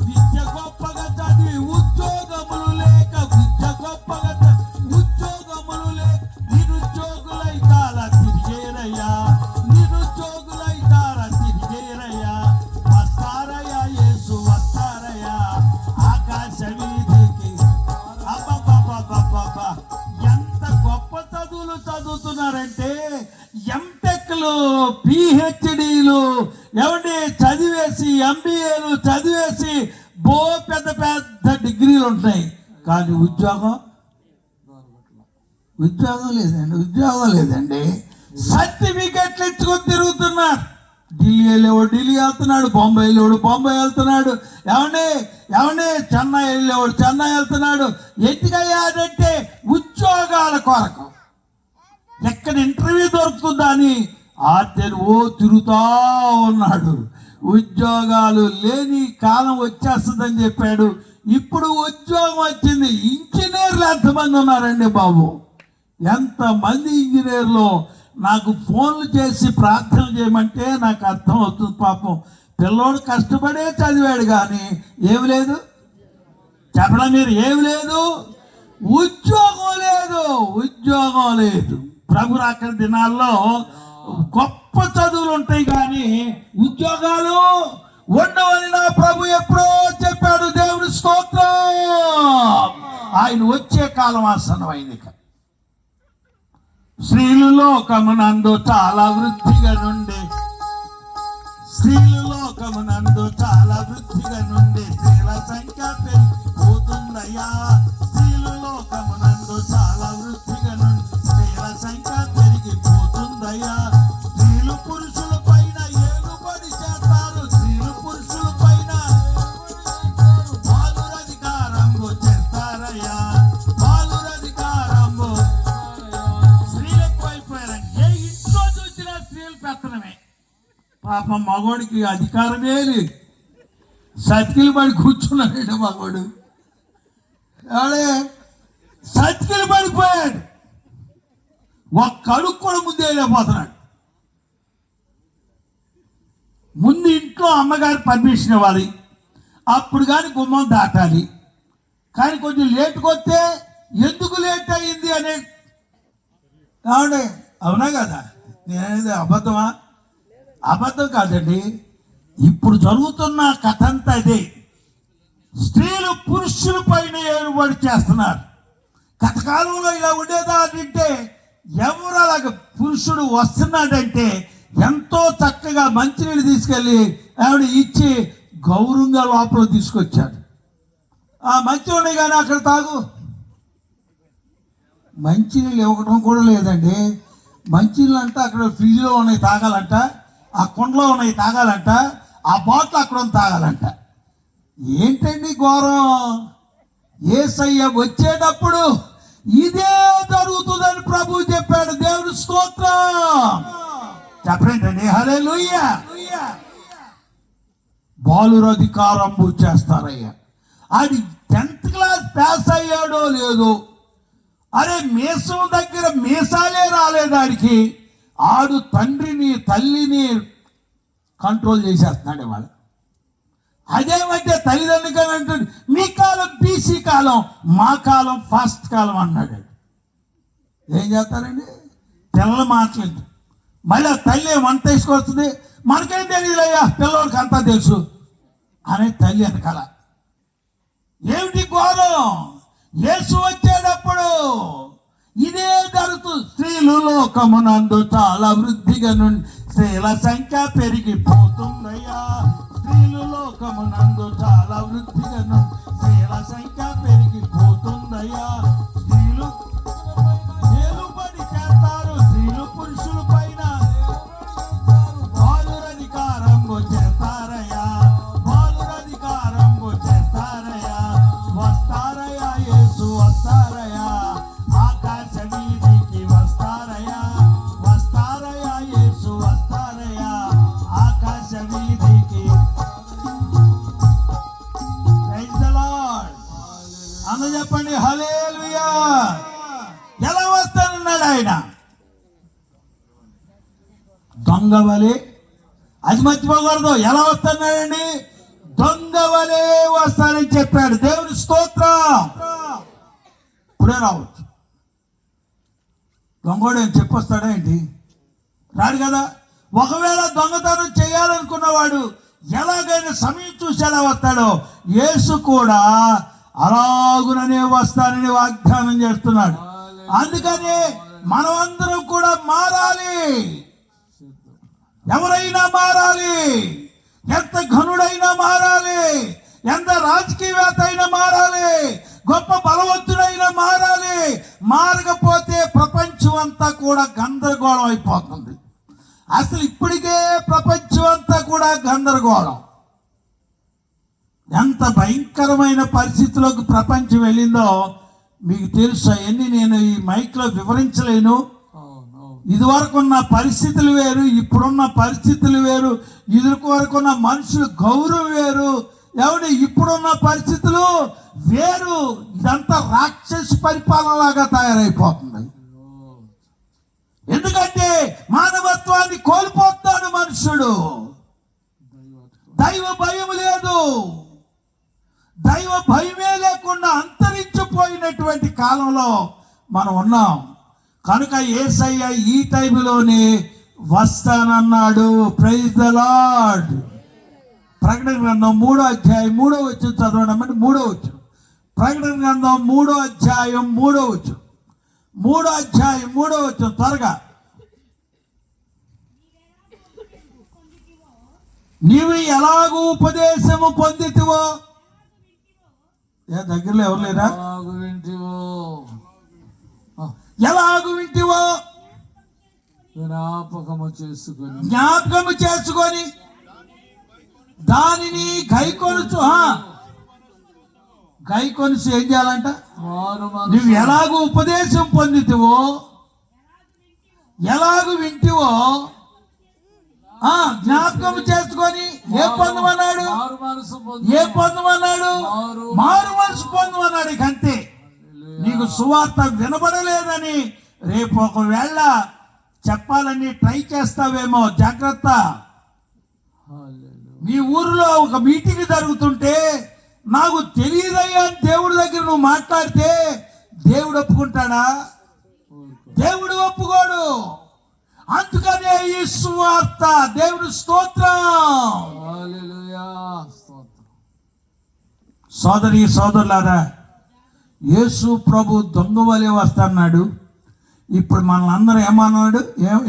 విద్య గొప్పగా చదివి ఉద్యోగములు లేక, విద్య గొప్పగా ఉద్యోగములు లేక నిరుద్యోగులై చాలా తిరిగేరయ్యా. నిరుద్యోగులై చాలా తిరిగేరయ్యా. వస్తారయ్యా, యేసు వస్తారయ్యా ఆకాశ వీధికి. అబ్బబ్బబ్బబ్బబ్బా, ఎంత గొప్ప చదువులు చదువుతున్నారంటే ఎంటెక్లు, పిహెచ్డీలు ఏమండి చదివేసి, ఎంబీఏలు చదివేసి పెద్ద పెద్ద డిగ్రీలు ఉంటాయి. కానీ ఉద్యోగం లేదండి. సర్టిఫికెట్లు ఇచ్చుకొని తిరుగుతున్నారు. ఢిల్లీ వెళ్ళేవాడు ఢిల్లీ వెళ్తున్నాడు, బొంబాయి వెళ్ళేవాడు బొంబాయి వెళ్తున్నాడు, ఏమండి చెన్నై వెళ్ళేవాడు చెన్నై వెళ్తున్నాడు. ఎందుకయ్యాడంటే ఉద్యోగాల కొరకు. ఎక్కడ ఇంటర్వ్యూ దొరుకుతుందా అని తిరుగుతా ఉన్నాడు. ఉద్యోగాలు లేని కాలం వచ్చేస్తుందని చెప్పాడు. ఇప్పుడు ఉద్యోగం వచ్చింది. ఇంజనీర్లు ఎంతమంది ఉన్నారండి బాబు? ఎంతమంది ఇంజనీర్లు నాకు ఫోన్లు చేసి ప్రార్థన చేయమంటే నాకు అర్థం అవుతుంది. పాపం పిల్లోడు కష్టపడే చదివాడు కానీ ఏమి లేదు చెప్పడం. మీరు ఏమి లేదు, ఉద్యోగం లేదు. ప్రభు రాకడ దినాల్లో గొప్ప చదువులు ఉంటాయి కానీ ఉద్యోగాలు ఉండవని నా ప్రభు ఎప్పుడో చెప్పాడు. దేవుని స్తోత్రం. ఆయన వచ్చే కాలం ఆసన్నమైంది. స్త్రీలు లోకమునందు చాలా వృద్ధిగా నుండి స్త్రీల సంఖ్య పెరిగిపోతుందయ్యా. స్త్రీలు లోకమునందు చాలా వృద్ధిగా నుండి స్త్రీల సంఖ్య పెరిగిపోతుందయ్యా. స్త్రీలు పురుషుల పైన ఏలుబడి చేస్తారు. స్త్రీలు పురుషుల పైన బాలురధికారంబు చేస్తారయ్యా. బాలురధికారంబు. స్త్రీలు ఎక్కువైపోయారండి. ఏ ఇంట్లో చూసినా స్త్రీలు పెత్తనమే. పాపం మగోడికి అధికారమే లేదు. సతికిలు పడి కూర్చున్నాడు మగోడు. సతికిలు పడిపోయాడు. ఒక్క అడుగు కూడా ముందే వెళ్ళిపోతున్నాడు. ముందు ఇంట్లో అమ్మగారి పర్మిషన్ ఇవ్వాలి, అప్పుడు కానీ గుమ్మం దాటాలి. కానీ కొంచెం లేటుకు వస్తే ఎందుకు లేట్ అయ్యింది అనే అవునా కదా? నేననేది అబద్ధమా? అబద్ధం కాదండి. ఇప్పుడు జరుగుతున్న కథ అంతా ఇదే. స్త్రీలు పురుషుల పైన ఏలుబడి చేస్తున్నారు. గతకాలంలో ఇలా ఉండేదా అంటే ఎవరు అలాగ పురుషుడు వస్తున్నాడంటే ఎంతో చక్కగా మంచినీళ్ళు తీసుకెళ్ళి ఇచ్చి గౌరవంగా లోపల తీసుకొచ్చాడు. ఆ మంచి ఉన్నాయి కానీ అక్కడ తాగు. మంచినీళ్ళు ఇవ్వడం కూడా లేదండి. మంచినీళ్ళు అంటే అక్కడ ఫ్రిడ్జ్లో ఉన్నాయి తాగాలంట, ఆ కుండలో ఉన్నాయి తాగాలంట, ఆ బాటిల్ అక్కడ తాగాలంట. ఏంటండి ఘోరం? యేసయ్య వచ్చేటప్పుడు ఇదే జరుగుతుందని ప్రభు చెప్పాడు. దేవుని స్తోత్రం. చెప్పండి హల్లెలూయా. బాలురధికారంబు చేస్తారయ్యా. అది 10th క్లాస్ పాస్ అయ్యాడో లేదో, అరే మీసం దగ్గర మీసాలే రాలేదానికి ఆడు తండ్రిని తల్లిని కంట్రోల్ చేసేస్తున్నాడు. వాళ్ళు అదేమంటే తల్లిదండ్రులు అంటుంది మీ కాలం బీసీ కాలం, మా కాలం ఫాస్ట్ కాలం అన్నాడు. ఏం చేస్తారండి పిల్లల మాటలు. మళ్ళీ ఆ తల్లి వంట తీసుకొస్తుంది, మనకేం తెలియదులయ్యా పిల్లలకి అంతా తెలుసు అనే తల్లి వెనకాల. ఏమిటి ఘోరం? యేసు వచ్చేటప్పుడు ఇదే జరుగుతుంది. స్త్రీలు లోకమునందు చాలా వృద్ధిగా నుండి స్త్రీల సంఖ్య పెరిగిపోతుందయ్యా. స్త్రీలు లోకమునందు చాలా వృద్ధిగా నుండి స్త్రీల సంఖ్య పెరిగిపోతుందయ్యా. స్త్రీలు ఏలుబడి చేస్తారు, స్త్రీలు పురుషుల పైన బాలురధికారంబు చేస్తారయ్యా, బాలురధికారంబు చేస్తారయ్యా. వస్తారయ్యా యేసు వస్తారయ్యా, ఆకాశ వీధికి వస్తారయ్యా, వస్తారయ్యా యేసు వస్తారయ్యా, ఆకాశ వీధికి. Praise the lord. అందరూ చెప్పండి హల్లెలూయా. ఎలా వస్తానన్నాడు ఆయన? దొంగ వలె. అది మర్చిపోకూడదు. ఎలా వస్తున్నాడండి? దొంగ వలె వస్తానని చెప్పాడు. దేవుని స్తోత్రం. ఇప్పుడే రావచ్చు. దొంగోడు ఏం చెప్పొస్తాడా ఏంటి? రాడు కదా. ఒకవేళ దొంగతనం చేయాలనుకున్నవాడు ఎలాగైనా సమయం చూసి ఎలా వస్తాడో, యేసు కూడా అలాగుననే వస్తానని వాగ్దానం చేస్తున్నాడు. అందుకని మనమందరం కూడా మారాలి. ఎవరైనా మారాలి. ఎంత ఘనుడైనా మారాలి, ఎంత రాజకీయవేత్త అయినా మారాలి, గొప్ప బలవంతుడైనా మారాలి. మారకపోతే ప్రపంచం అంతా కూడా గందరగోళం అయిపోతుంది. అసలు ఇప్పటికే ప్రపంచం అంతా కూడా గందరగోళం. ఎంత భయంకరమైన పరిస్థితుల్లోకి ప్రపంచం వెళ్ళిందో మీకు తెలుసు. అవన్నీ నేను ఈ మైక్లో వివరించలేను. ఇదివరకు ఉన్న పరిస్థితులు వేరు, ఇప్పుడున్న పరిస్థితులు వేరు. ఇదివరకు ఉన్న మనుషులు గౌరవం వేరు. ఏమంటే ఇప్పుడున్న పరిస్థితులు వేరు. ఇదంతా రాక్షస పరిపాలనలాగా తయారైపోతుంది. ఎందుకంటే మానవత్వాన్ని కోల్పోతాడు మనుషుడు. దైవ భయం లేదు. దైవ భయమే లేకుండా అంతరించిపోయినటువంటి కాలంలో మనం ఉన్నాం. కనుక యేసయ్య ఈ టైంలోనే వస్తానన్నాడు. Praise the lord. ప్రకటన గ్రంథం 3వ అధ్యాయం 3వ వచనం చదవడం. 3వ వచనం. ప్రకటన గ్రంథం 3వ అధ్యాయం 3వ వచనం. 3వ అధ్యాయం 3వ వచనం త్వరగా. నీవు ఎలాగూ ఉపదేశము పొందితివో. దగ్గరలో ఎవరు లేరా? ఎలాగు వింటివో జ్ఞాపకము చేసుకొని దానిని గైకొనుచు. గైకొనుచు ఏం చేయాలంట? నువ్వు ఎలాగూ ఉపదేశం పొందితివో, ఎలాగు వింటివో జ్ఞాపకం చేసుకొని ఏ పొందమన్నాడు? ఏ పొందమన్నాడు? మారు మనసు పొందమన్నాడు. ఇక అంతే. నీకు సువార్త వినబడలేదని రేపు ఒకవేళ చెప్పాలని ట్రై చేస్తావేమో, జాగ్రత్త. మీ ఊరిలో ఒక మీటింగ్ జరుగుతుంటే నాకు తెలియదయ్యా అని దేవుడి దగ్గర నువ్వు మాట్లాడితే దేవుడు ఒప్పుకుంటాడా? దేవుడు ఒప్పుకోడు. అందుకనే ఈ సువార్త. దేవుని స్తోత్రం. సోదరి సోదరులారా, యేసు ప్రభు దొంగ వలె వస్తున్నాడు. ఇప్పుడు మనల్ని అందరూ ఏమన్నాడు?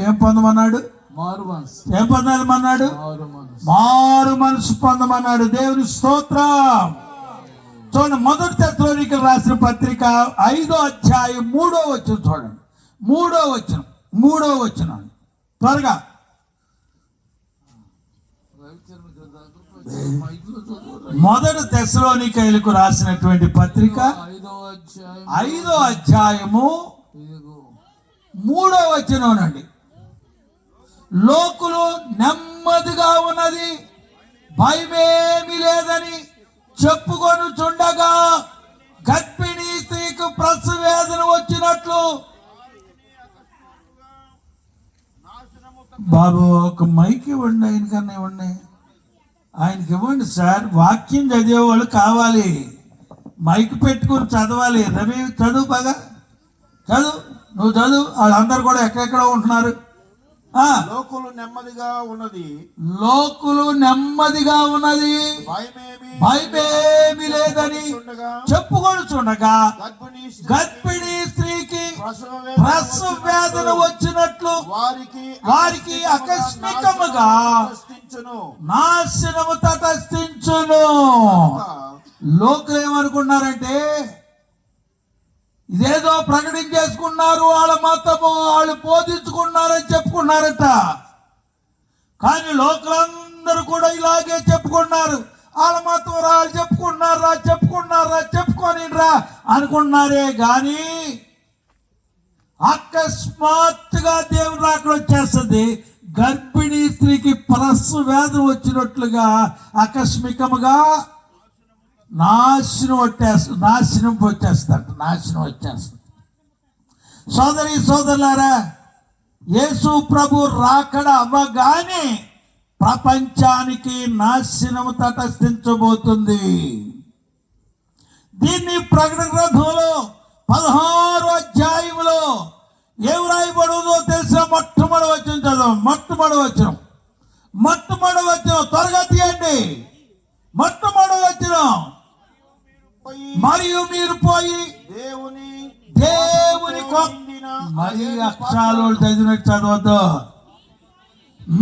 ఏం పొందమన్నాడు? ఏం పొందాలమన్నాడు? మారు మనసు పొందమన్నాడు. దేవుని స్తోత్రం. చూడండి, 1 తెస్సలోనికీయులకు రాసిన పత్రిక 5వ అధ్యాయం 3వ వచనం చూడండి. 3వ వచనం త్వరగా. 1 తెస్సలోనికీయులకు రాసినటువంటి పత్రిక 5వ అధ్యాయము 3వ వచనం నుండి. లోకులు నెమ్మదిగా ఉన్నది, భయమేమి లేదని చెప్పుకొని చుండగా గర్భిణీ స్త్రీకి ప్రసవేదన వచ్చినట్లు. బాబు ఒక మైక్ ఇవ్వండి, ఆయనకన్నా ఇవ్వండి. ఆయనకి ఇవ్వండి సార్, వాక్యం చదివేవాళ్ళు కావాలి, మైక్ పెట్టుకుని చదవాలి. రవి చదువు, బాగా చదువు, నువ్వు చదువు. వాళ్ళందరూ కూడా ఎక్కడెక్కడ ఉంటున్నారు. లోకులు నెమ్మదిగా ఉన్నది, లోకులు నెమ్మదిగా ఉన్నది, భయమేమి లేదని చెప్పుకొనుచుండగా గర్భిణీ స్త్రీకి ప్రసవ వేదన వచ్చినట్లు వారికి ఆకస్మికముగా నాశనము తటస్థించును. లోకులు ఏమనుకున్నారంటే ఇదేదో ప్రకటించేసుకున్నారు, వాళ్ళ మతము వాళ్ళు బోధించుకున్నారని చెప్పుకున్నారట. కానీ లోకులందరూ కూడా ఇలాగే చెప్పుకున్నారు. వాళ్ళ మతం వాళ్ళు చెప్పుకోనిరా అనుకున్నారే గాని అకస్మాత్తుగా దేవుని రాకడ వచ్చేస్తుంది. గర్భిణీ స్త్రీకి ప్రసవ వేదన వచ్చినట్లుగా ఆకస్మికముగా నాశనం వచ్చేస్తుంది. సోదరి సోదరులారా, యేసు ప్రభు రాకడ అవ్వగానే ప్రపంచానికి నాశనము తటస్థించబోతుంది. దీన్ని ప్రకటన గ్రంథంలో 16వ అధ్యాయంలో ఏం రాయబడుతుందో తెలిసిన మొట్టమొదటి వచనం చదవం. మొట్టమొదటి వచనం త్వరగా తీయండి. మొట్టమొదటి వచనం, మరియు మీరు పోయి దేవుని మరి అక్షరాలు చదివినట్టు చదవద్దు.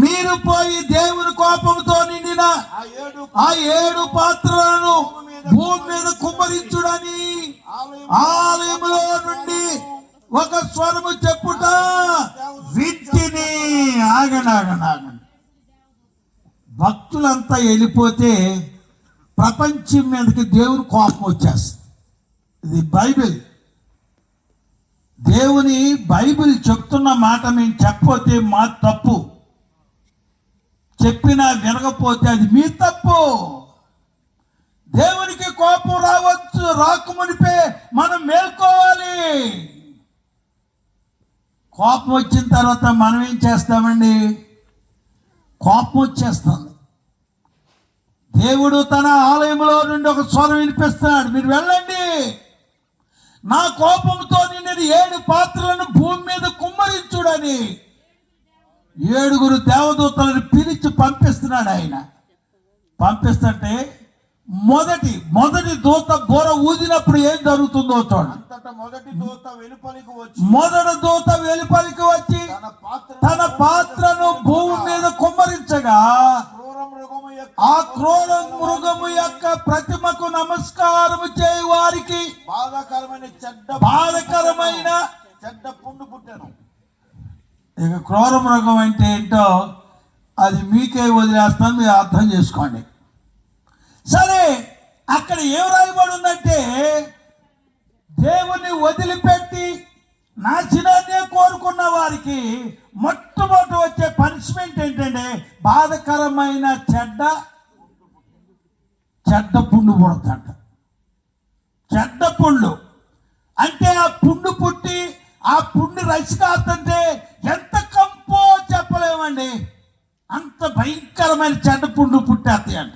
మీరు పోయి దేవుని కోపంతో నిండిన ఆ 7 పాత్రలను భూమి మీద కుమ్మరించుడని ఆలయంలో నుండి ఒక స్వరము చెప్పుట వింటిని. ఆగండి. భక్తులంతా వెళ్ళిపోతే ప్రపంచం మీదకి దేవుని కోపం వచ్చేస్తుంది. ఇది దేవుని బైబిల్ చెప్తున్న మాట మేము చెప్పపోతే మా తప్పు, చెప్పినా వినకపోతే అది మీ తప్పు. దేవునికి కోపం రాకమునిపే మనం మేల్కోవాలి. కోపం వచ్చిన తర్వాత మనం ఏం చేస్తామండి? కోపం వచ్చేస్తుంది. దేవుడు తన ఆలయంలో నుండి ఒక స్వరం వినిపిస్తున్నాడు, మీరు వెళ్ళండి, నా కోపంతో నిండిన 7 పాత్రలను భూమి మీద కుమ్మరించుడని 7 దేవదూతలను పిలిచి పంపిస్తున్నాడు. ఆయన పంపిస్తుంటే మొదటి దూత బోర ఊదినప్పుడు ఏం జరుగుతుందో చూడండి. మొదటి దూత వెలుపలికి వచ్చి తన పాత్రను భూమి మీద కుమ్మరించగా ఆ క్రూర మృగము యొక్క ప్రతిమకు నమస్కారము చేయి వారికి బాధకరమైన చెడ్డ పుండు పుట్టాను. ఇక క్రూర మృగం అంటే ఏంటో అది మీకే వదిలేస్తాను, మీరు అర్థం చేసుకోండి. సరే, అక్కడ ఏం రాయబడి ఉందంటే దేవుని వదిలిపెట్టి నాశనాన్నే కోరుకున్న వారికి మొట్టమొదటి వచ్చే పనిష్మెంట్ ఏంటంటే బాధకరమైన చెడ్డ పుండు పుడతాడు. చెడ్డ పుండు అంటే ఆ పుండు పుట్టి ఆ పుండు రసి కాస్తుంటే ఎంత కంపో చెప్పలేమండి. అంత భయంకరమైన చెడ్డ పుండు పుట్టేస్తాయి అంట.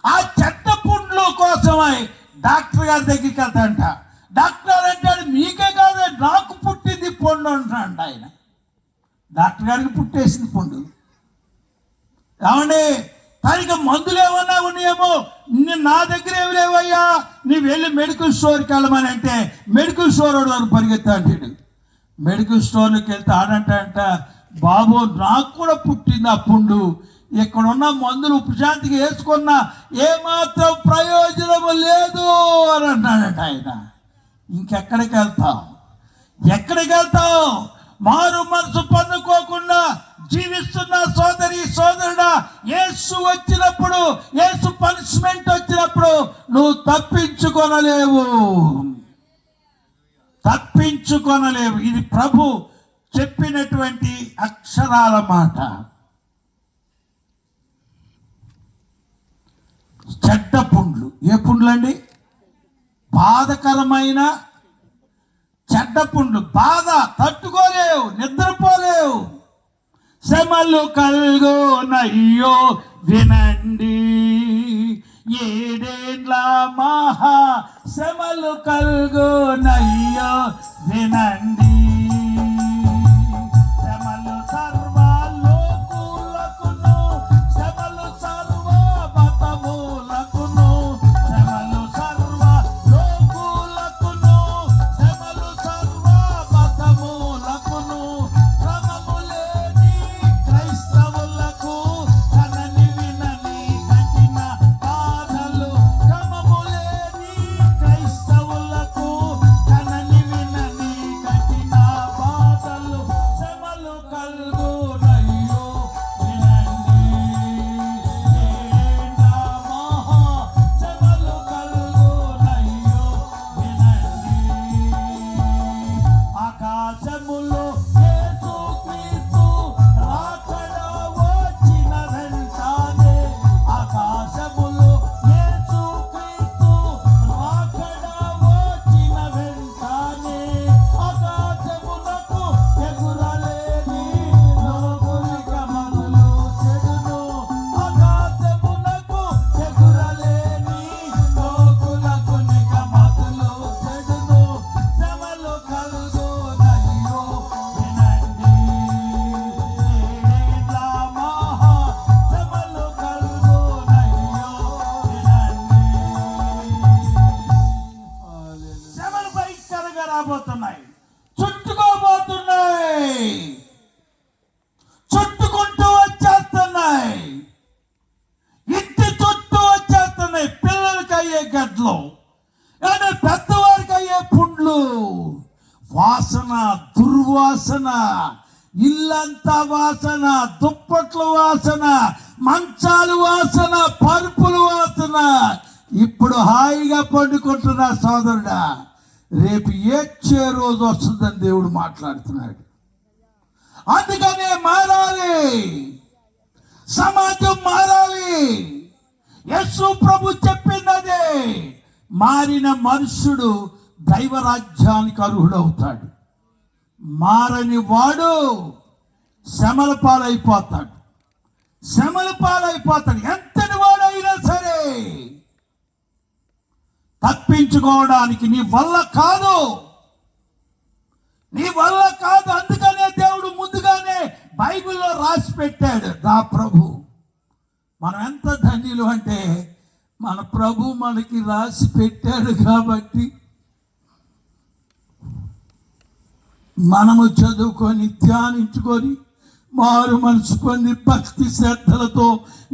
ఆ చెడ్డ పుండ్ల కోసమై డాక్టర్ గారి దగ్గరికి వెళ్తాడంట. డాక్టర్ అంటాడు, మీకే కాదు నాకు పుట్టింది పుండు అంటాడు ఆయన. డాక్టర్ గారికి పుట్టేసింది పుండు. ఏమండి, తనకి మందులు ఏమన్నా ఉన్నాయేమో, నా దగ్గర ఏమి లేవయ్యా, నీవు వెళ్ళి మెడికల్ స్టోర్కి వెళ్ళమని అంటే మెడికల్ స్టోర్ వాడు పరిగెత్తా అంటాడు. మెడికల్ స్టోర్కి వెళ్తే ఆడంట, బాబు నాకు కూడా పుట్టింది ఆ పుండు, ఇక్కడున్న మందులు ఉపశాంతికి వేసుకున్నా ఏమాత్రం ప్రయోజనము లేదు అని అన్నాడట ఆయన. ఇంకెక్కడికి వెళ్తావు? మారు మనసు పొందుకోకుండా జీవిస్తున్న సోదరి సోదరుడా, యేసు వచ్చినప్పుడు, యేసు పనిష్మెంట్ వచ్చినప్పుడు నువ్వు తప్పించుకొనలేవు. ఇది ప్రభు చెప్పినటువంటి అక్షరాల మాట. చెడ్డ పుండ్లు. ఏ పుండ్లు అండి? బాధకరమైన చెడ్డ పుండ్లు. బాధ తట్టుకోలేవు, నిద్రపోలేవు. శ్రమలు కలుగునయ్యో వినండి, ఏడేండ్ల మహా శ్రమలు కల్గునయ్యో వినండి. శ్రమలు సర్వలోకులకును, శ్రమలు సర్వమతములకును, శ్రమలు సర్వలోకులకును, శ్రమలు సర్వమతములకును, క్రమములేని క్రైస్తవులకు కనని వినని కఠిన బాధలు, క్రమములేని క్రైస్తవులకు కనని వినని కఠిన బాధలు, శ్రమలు కల్గునయ్యో వినండి. ఏడేండ్ల మహా శ్రమలు కల్గునయ్యో వినండి. ఆకాశములో యేసుక్రీస్తు రాకడ వచ్చిన వెంటనే, ఆకాశములో యేసుక్రీస్తు రాకడ వచ్చిన వెంటనే, ఆకాశమునకు ఎగురలేని లోకులిక మొదలు చెడును, ఆకాశమునకు ఎగురలేని లోకులకు నిక మొదలు చెడును, శ్రమలు కల్గునయ్యో వినండి. ఏడేండ్ల మహా శ్రమలు కల్గునయ్యో వినండి. శ్రమలు భయంకరంగా రాబోతున్నాయి, చుట్టుకోబోతున్నాయి, చుట్టుకుంటూ వచ్చేస్తున్నాయి, ఇంటి చుట్టూ వచ్చేస్తున్నాయి. పిల్లలకి అయ్యే గడ్లు, కానీ పెద్దవారికి అయ్యే పుండ్లు, వాసన, దుర్వాసన, ఇల్లంతా వాసన, దుప్పట్ల వాసన, మంచాలు వాసన, పరుపులు వాసన. ఇప్పుడు హాయిగా పండుకుంటున్న సోదరుడా, రేపు ఏడ్చే రోజు వస్తుందని దేవుడు మాట్లాడుతున్నాడు. అందుకనే మారాలి, సమాజం మారాలి. యేసు ప్రభు చెప్పిందదే, మారిన మనుష్యుడు దైవరాజ్యానికి అర్హుడవుతాడు. మారని వాడు శ్రమల పాలైపోతాడు, శ్రమల పాలైపోతాడు. ఎంతటి వాడైనా సరే తప్పించుకోవడానికి నీ వల్ల కాదు, నీ వల్ల కాదు. అందుకనే దేవుడు ముందుగానే బైబిల్లో రాసి పెట్టాడు. నా ప్రభు, మనం ఎంత ధన్యులు అంటే మన ప్రభు మనకి రాసి పెట్టాడు కాబట్టి మనము చదువుకొని ధ్యానించుకొని మారు మనసు పొంది భక్తి శ్రద్ధలతో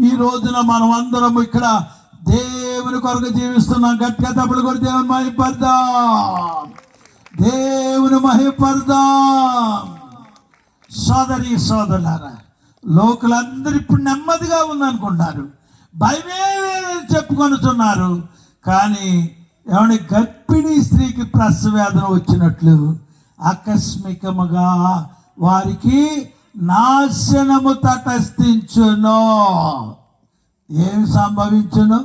ఈ రోజున మనం అందరం ఇక్కడ దేవుని కొరకు జీవిస్తున్నాం. గట్టిగా తప్పుడు కూడా దేవుని మహిపడదాం, దేవుని మహిపడదాం. సోదరి సోదరులారా, లోకులందరూ ఇప్పుడు నెమ్మదిగా ఉందనుకుంటారు, భయమే చెప్పుకొనుతున్నారు. కానీ ఏమన్నా గర్భిణీ స్త్రీకి ప్రసవేదన వచ్చినట్లు ఆకస్మికముగా వారికి నాశనము తటస్థించును. ఏమి సంభవించును?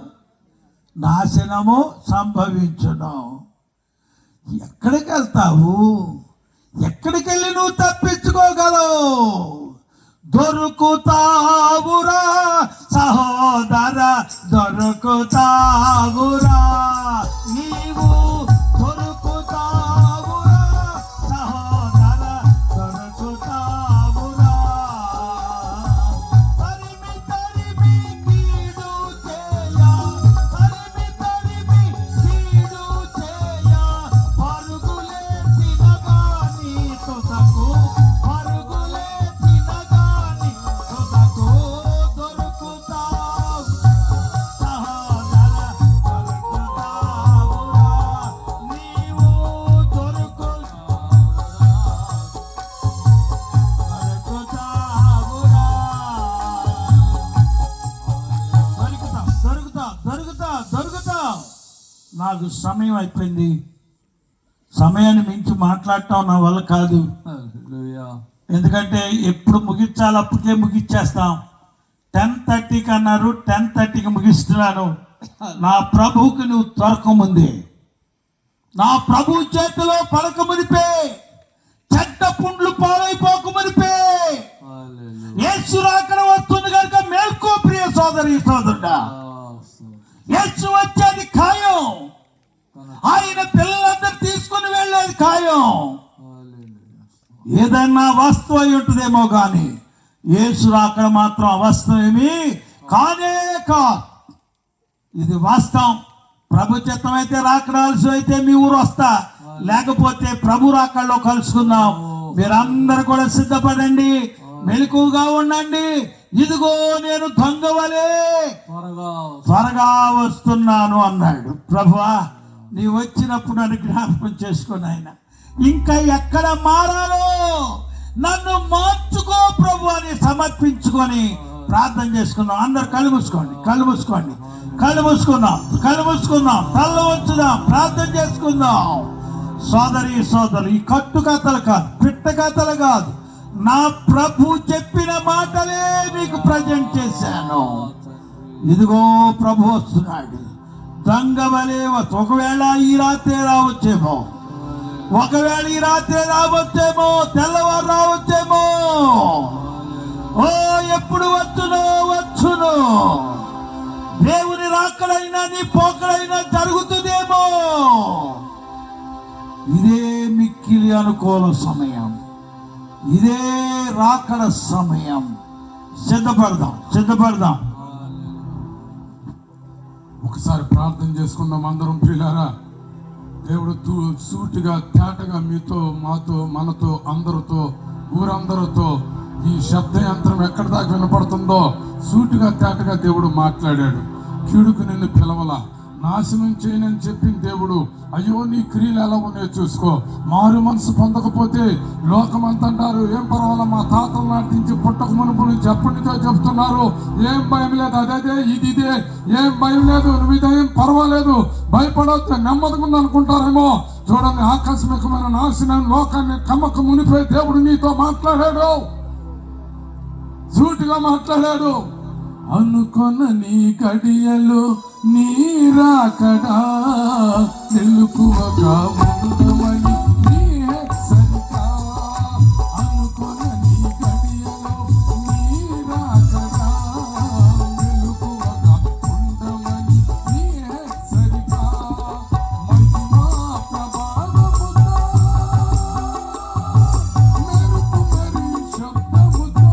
నాశనము సంభవించును. ఎక్కడికి వెళ్తావు? ఎక్కడికి వెళ్ళి నువ్వు తప్పించుకోగలవు? దొరుకుతావురా సహోదర, దొరుకుతావురా నీవు, దొరుకుతావురా సహోదర, దొరుకుతావురా. తరిమి తరిమి కీడు చేయ, తరిమి తరిమి కీడు చేయ, పరుగులే తినగాని తొదకు, పరుగులే తినగాని తొదకు, దొరుకుతావు సహోదర, దొరుకుతావురా నీవు, దొరుకుతావురా. దొరుకుతావు. నాకు సమయం అయిపోయింది. సమయాన్ని మించి మాట్లాడటం నా వల్ల కాదు. ఎందుకంటే ఎప్పుడు ముగించాలి అప్పటికే ముగించేస్తాం. 10:30కి అన్నారు, 10:30కి ముగిస్తున్నాను. నా ప్రభువుకి నువ్వు దొరకముందే, నా ప్రభు చేతిలో పడక మునిపే, చెడ్డ పుండ్లు పాలైపోక మునిపే యేసు రాకడ వస్తుంది కనుక మేల్కో ప్రియ సోదరి సోదరుడా. యేసు వచ్చేది ఖాయం. ఆయన పిల్లలందరూ తీసుకుని వెళ్ళేది ఖాయం. ఏదన్నా వాస్తవం అయి ఉంటుందేమో కానీ యేసు రాకడ మాత్రం అవాస్తవమేమీ కానే కాదు. ఇది వాస్తవం. ప్రభు చిత్తం అయితే రాకడాల్సి అయితే మీ ఊరు వస్తా, లేకపోతే ప్రభు రాకడలో కలుసుకుందాం. మీరందరూ కూడా సిద్ధపడండి, మెలకువగా ఉండండి. ఇదిగో నేను దొంగవలే త్వరగా వస్తున్నాను అన్నాడు. ప్రభువా, నీ వచ్చినప్పుడు నన్ను జ్ఞాపకం చేసుకుని ఆయన ఇంకా ఎక్కడ మారాలో నన్ను మార్చుకో ప్రభు అని సమర్పించుకొని ప్రార్థన చేసుకుందాం. అందరు కళ్ళు మూసుకోండి, కళ్ళు మూసుకోండి, కళ్ళు మూసుకుందాం, కళ్ళు మూసుకుందాం, తల్ల వచ్చుదాం, ప్రార్థన చేసుకుందాం. సోదరి సోదరు, ఈ కట్టు కథలు కాదు, పిట్ట కథలు కాదు, నా ప్రభు చెప్పిన మాటలే మీకు ప్రజెంట్ చేశాను. ఇదిగో ప్రభు వస్తున్నాడు దొంగవలే. ఒకవేళ ఈ రాత్రి రావచ్చేమో, ఒకవేళ ఈ రాత్రి రావచ్చేమో, తెల్లవారు రావచ్చేమో. ఓ ఎప్పుడు వచ్చునో వచ్చును. దేవుని రాకడైనా నీ పోకడైనా జరుగుతుందేమో. ఇదే మిక్కిలి అనుకూల సమయం, ఇదే రాకడ సమయం. సిద్ధపడదాం, సిద్ధపడదాం. ఒకసారి ప్రార్థన చేసుకుందాం అందరం ప్రియులారా. దేవుడు సూటిగా తేటగా మీతో, మాతో, మనతో, అందరితో, ఊరందరితో ఈ శబ్ద యంత్రం ఎక్కడి దాకా వినపడుతుందో సూటిగా తేటగా దేవుడు మాట్లాడాడు. కీడుకు నిన్ను పిలవల, నాశనం చేయనని చెప్పిన దేవుడు, అయ్యో నీ క్రియలు ఎలా ఉన్నాయో చూసుకో, మారు మనసు పొందకపోతే లోకమంతా అంటారు ఏం పర్వాలా, మా తాతలు నాటించి పుట్టక మునుపు నుంచి ఎప్పటితో చెప్తున్నారు, ఏం భయం లేదు, అదే ఇదే, ఏం భయం లేదు, నువ్వు ఇదేం పర్వాలేదు, భయపడవద్దు, నెమ్మదిగా ఉంది అనుకుంటారేమో. చూడండి, ఆకస్మికమైన నాశనం లోకాన్ని కమ్మక మునిపోయి దేవుడు నీతో మాట్లాడాడు, సూటిగా మాట్లాడాడు. అనుకొన్న నీ గడియలు నీ రాకడా నిలుపువగా ఉండమని నీ హెచ్చరిక. అనుకొన్న నీ గడియలు నీ రాకడా నిలుపువగా ఉండమని నీ హెచ్చరిక. మహిమా ప్రభావముతో మెరుపు మరి శబ్దముతో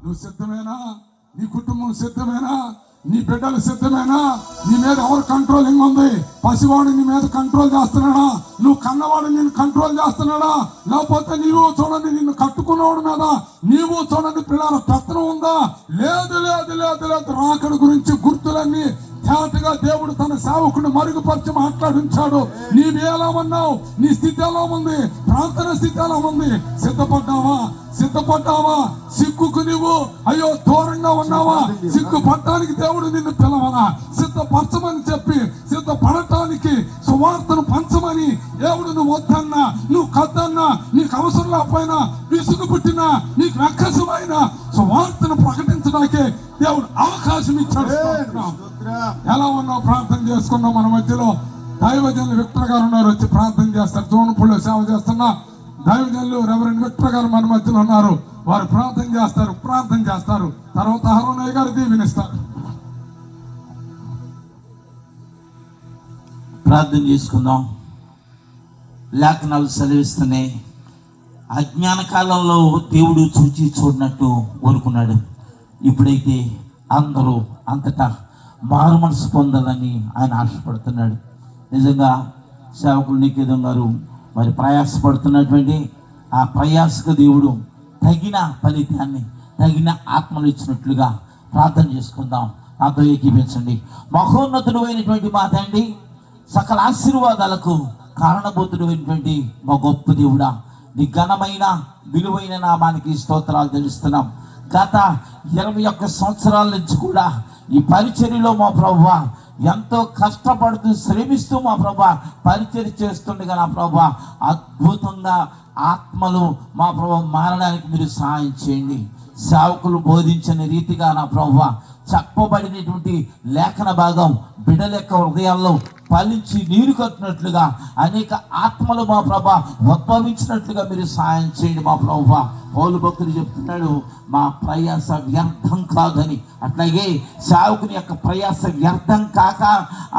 నువ్వు సిద్ధమేనా? నీ కుటుంబం సిద్ధమేనా? నీ బిడ్డలు సిద్ధమేనా? నీ మీద ఎవరు కంట్రోలింగ్ ఉంది? పసివాడు నీ మీద కంట్రోల్ చేస్తున్నాడా? నువ్వు కన్నవాడు నిన్ను కంట్రోల్ చేస్తున్నాడా? లేకపోతే నీవు చూడండి, నిన్ను కట్టుకున్నవాడు మీద నీవు చూడండి పిల్లల పెత్తనం ఉందా? లేదు లేదు లేదు లేదు. రాకడ గురించి గుర్తులన్నీ తేటగా దేవుడు తన సేవకుడు మరుగుపరిచి మాట్లాడించాడు. నీవు ఎలా ఉన్నావు? నీ స్థితి ఎలా ఉంది? ప్రార్థన స్థితి ఎలా ఉంది? సిద్ధపడ్డావా? సిద్ధపడ్డావా? సిగ్గుకు నువ్వు అయ్యో దూరంగా ఉన్నావా? సిగ్గుపడటానికి దేవుడు నిన్ను పిలవనా? సిద్ధపరచమని చెప్పి సిద్ధపడటానికి సువార్తను పంచమని దేవుడు నువ్వు వద్దన్నా, నువ్వు కద్దన్నా, నీకు అవసరం లేకపోయినా, విసుగు పుట్టినా, నీకు వెక్కసమైన సువార్తను ప్రకటించడానికే దేవుడు అవకాశం ఇచ్చాడు. ఎలా ఉన్నావు? ప్రార్థన చేసుకున్నాం. మన మధ్యలో దైవజనులు విక్టర్ గారు ఉన్నారు, వచ్చి ప్రార్థన చేస్తారు. జోన్పూడిలో సేవ చేస్తున్న దైవజనులు రెవరెండ్ విక్టర్ గారు మన మధ్యలో ఉన్నారు. వారు ప్రార్థన చేస్తారు. తర్వాత హరోనయ్య గారు దీవెనిస్తారు. ప్రార్థన చేసుకుందాం. లేఖనాలు సెలవిస్తున్నాయి, అజ్ఞాన కాలంలో దేవుడు చూచి చూడనట్టు ఊరుకున్నాడు. ఇప్పుడైతే అందరూ అంతటా మారు మనసు పొందాలని ఆయన ఆశపడుతున్నాడు. నిజంగా సేవకులు నికేతం గారు మరి ప్రయాసపడుతున్నటువంటి ఆ ప్రయాసకు దేవుడు తగిన ఫలితాన్ని, తగిన ఆత్మలు ఇచ్చినట్లుగా ప్రార్థన చేసుకుందాం. నాతో ఏకీపించండి. మహోన్నతుడు అయినటువంటి మా తండ్రి, సకల ఆశీర్వాదాలకు కారణభూతుడు అయినటువంటి మా గొప్ప దేవుడా, నీ ఘనమైన విలువైన నామానికి స్తోత్రాలు తెలుస్తున్నాం. గత 21 సంవత్సరాల నుంచి కూడా ఈ పరిచర్యలో మా ప్రభువా ఎంతో కష్టపడుతూ శ్రమిస్తూ మా ప్రభువా పరిచర్య చేస్తుండగా నా ప్రభువా అద్భుతంగా ఆత్మలు మా ప్రభువా మారడానికి మీరు సహాయం చేయండి. సేవకులు బోధించిన రీతిగా నా ప్రభువా చెప్పబడినటువంటి లేఖన భాగం బిడ్డల యొక్క హృదయాల్లో ఫలించి నీరు కట్టినట్లుగా అనేక ఆత్మలు మా ప్రభా ఉద్భవించినట్లుగా మీరు సాయం చేయండి మా ప్రభా. పౌలు భక్తుడు చెప్తున్నాడు, మా ప్రయాస వ్యర్థం కాదని. అట్లాగే సేవకుని యొక్క ప్రయాస వ్యర్థం కాక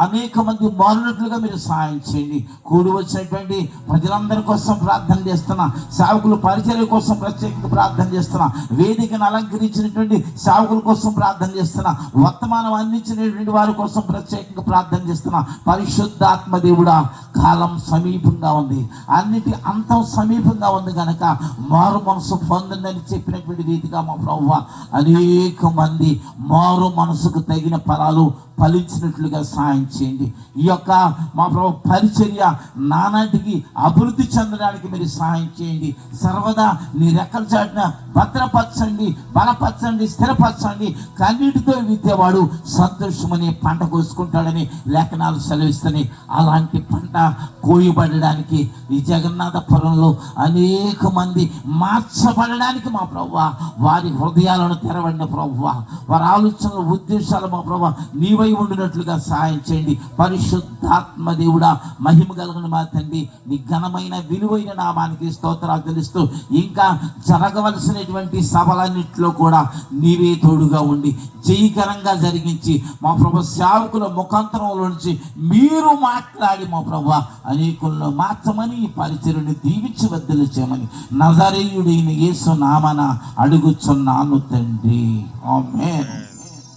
అనేక మంది మారినట్లుగా మీరు సాయం చేయండి. కూడి వచ్చినటువంటి ప్రజలందరి కోసం ప్రార్థన చేస్తున్నా, సేవకులు పరిచర్య కోసం ప్రత్యేకంగా ప్రార్థన చేస్తున్నా, వేదికను అలంకరించినటువంటి సేవకుల కోసం ప్రార్థన చేస్తున్నా, వర్తమానం అందించినటువంటి వారి కోసం ప్రత్యేకంగా ప్రార్థన చేస్తున్నా. పరిశుద్ధాత్మ దేవుడా, కాలం సమీపంగా ఉంది, అన్నిటి అంతం సమీపంగా ఉంది కనుక మారు మనసు పొందండి చెప్పినటువంటి రీతిగా మా ప్రభువా అనేక మంది మారు మనసుకు తగిన ఫలాలు ఫలించినట్లుగా సాయం చేయండి. ఈ యొక్క మా ప్రభు పరిచర్య నానాటికి అభివృద్ధి చెందడానికి మీరు సహాయం చేయండి. సర్వదా నీ రెక్కల చాటున భద్రపరచండి, బలపరచండి, స్థిరపరచండి. కన్నీటితో విత్తేవాడు సంతోషమని పంట కోసుకుంటాడని లేఖనాలు సెలవిస్తున్నాయి. అలాంటి పంట కోయబడడానికి ఈ జగన్నాథపురంలో అనేక మంది మార్చబడడానికి మా ప్రభువా వారి హృదయాలను తెరవండి ప్రభువా. వారి ఆలోచనలు, ఉద్దేశాలు మా ప్రభువా నీవై ఉండినట్లుగా సహాయం చేయండి. పరిశుద్ధాత్మ దేవుడా, మహిమ కలిగిన మా తండ్రి, నీ ఘనమైన విలువైన నామానికి స్తోత్రాలు తెలుస్తూ ఇంకా జరగవలసినటువంటి సభలన్నింటిలో కూడా నీవే తోడుగా ఉండి జయకరంగా జరిగించి మా ప్రభు సేవకుల ముఖాంతరంలో నుంచి మీరు మాట్లాడి మా ప్రభు అనేకులను మార్చమని ఈ పరిచర్యను దీవించి వద్దలు చేయమని నజరేయుడైన యేసు నామన అడుగుచున్నాను తండ్రి. ఆమేన్.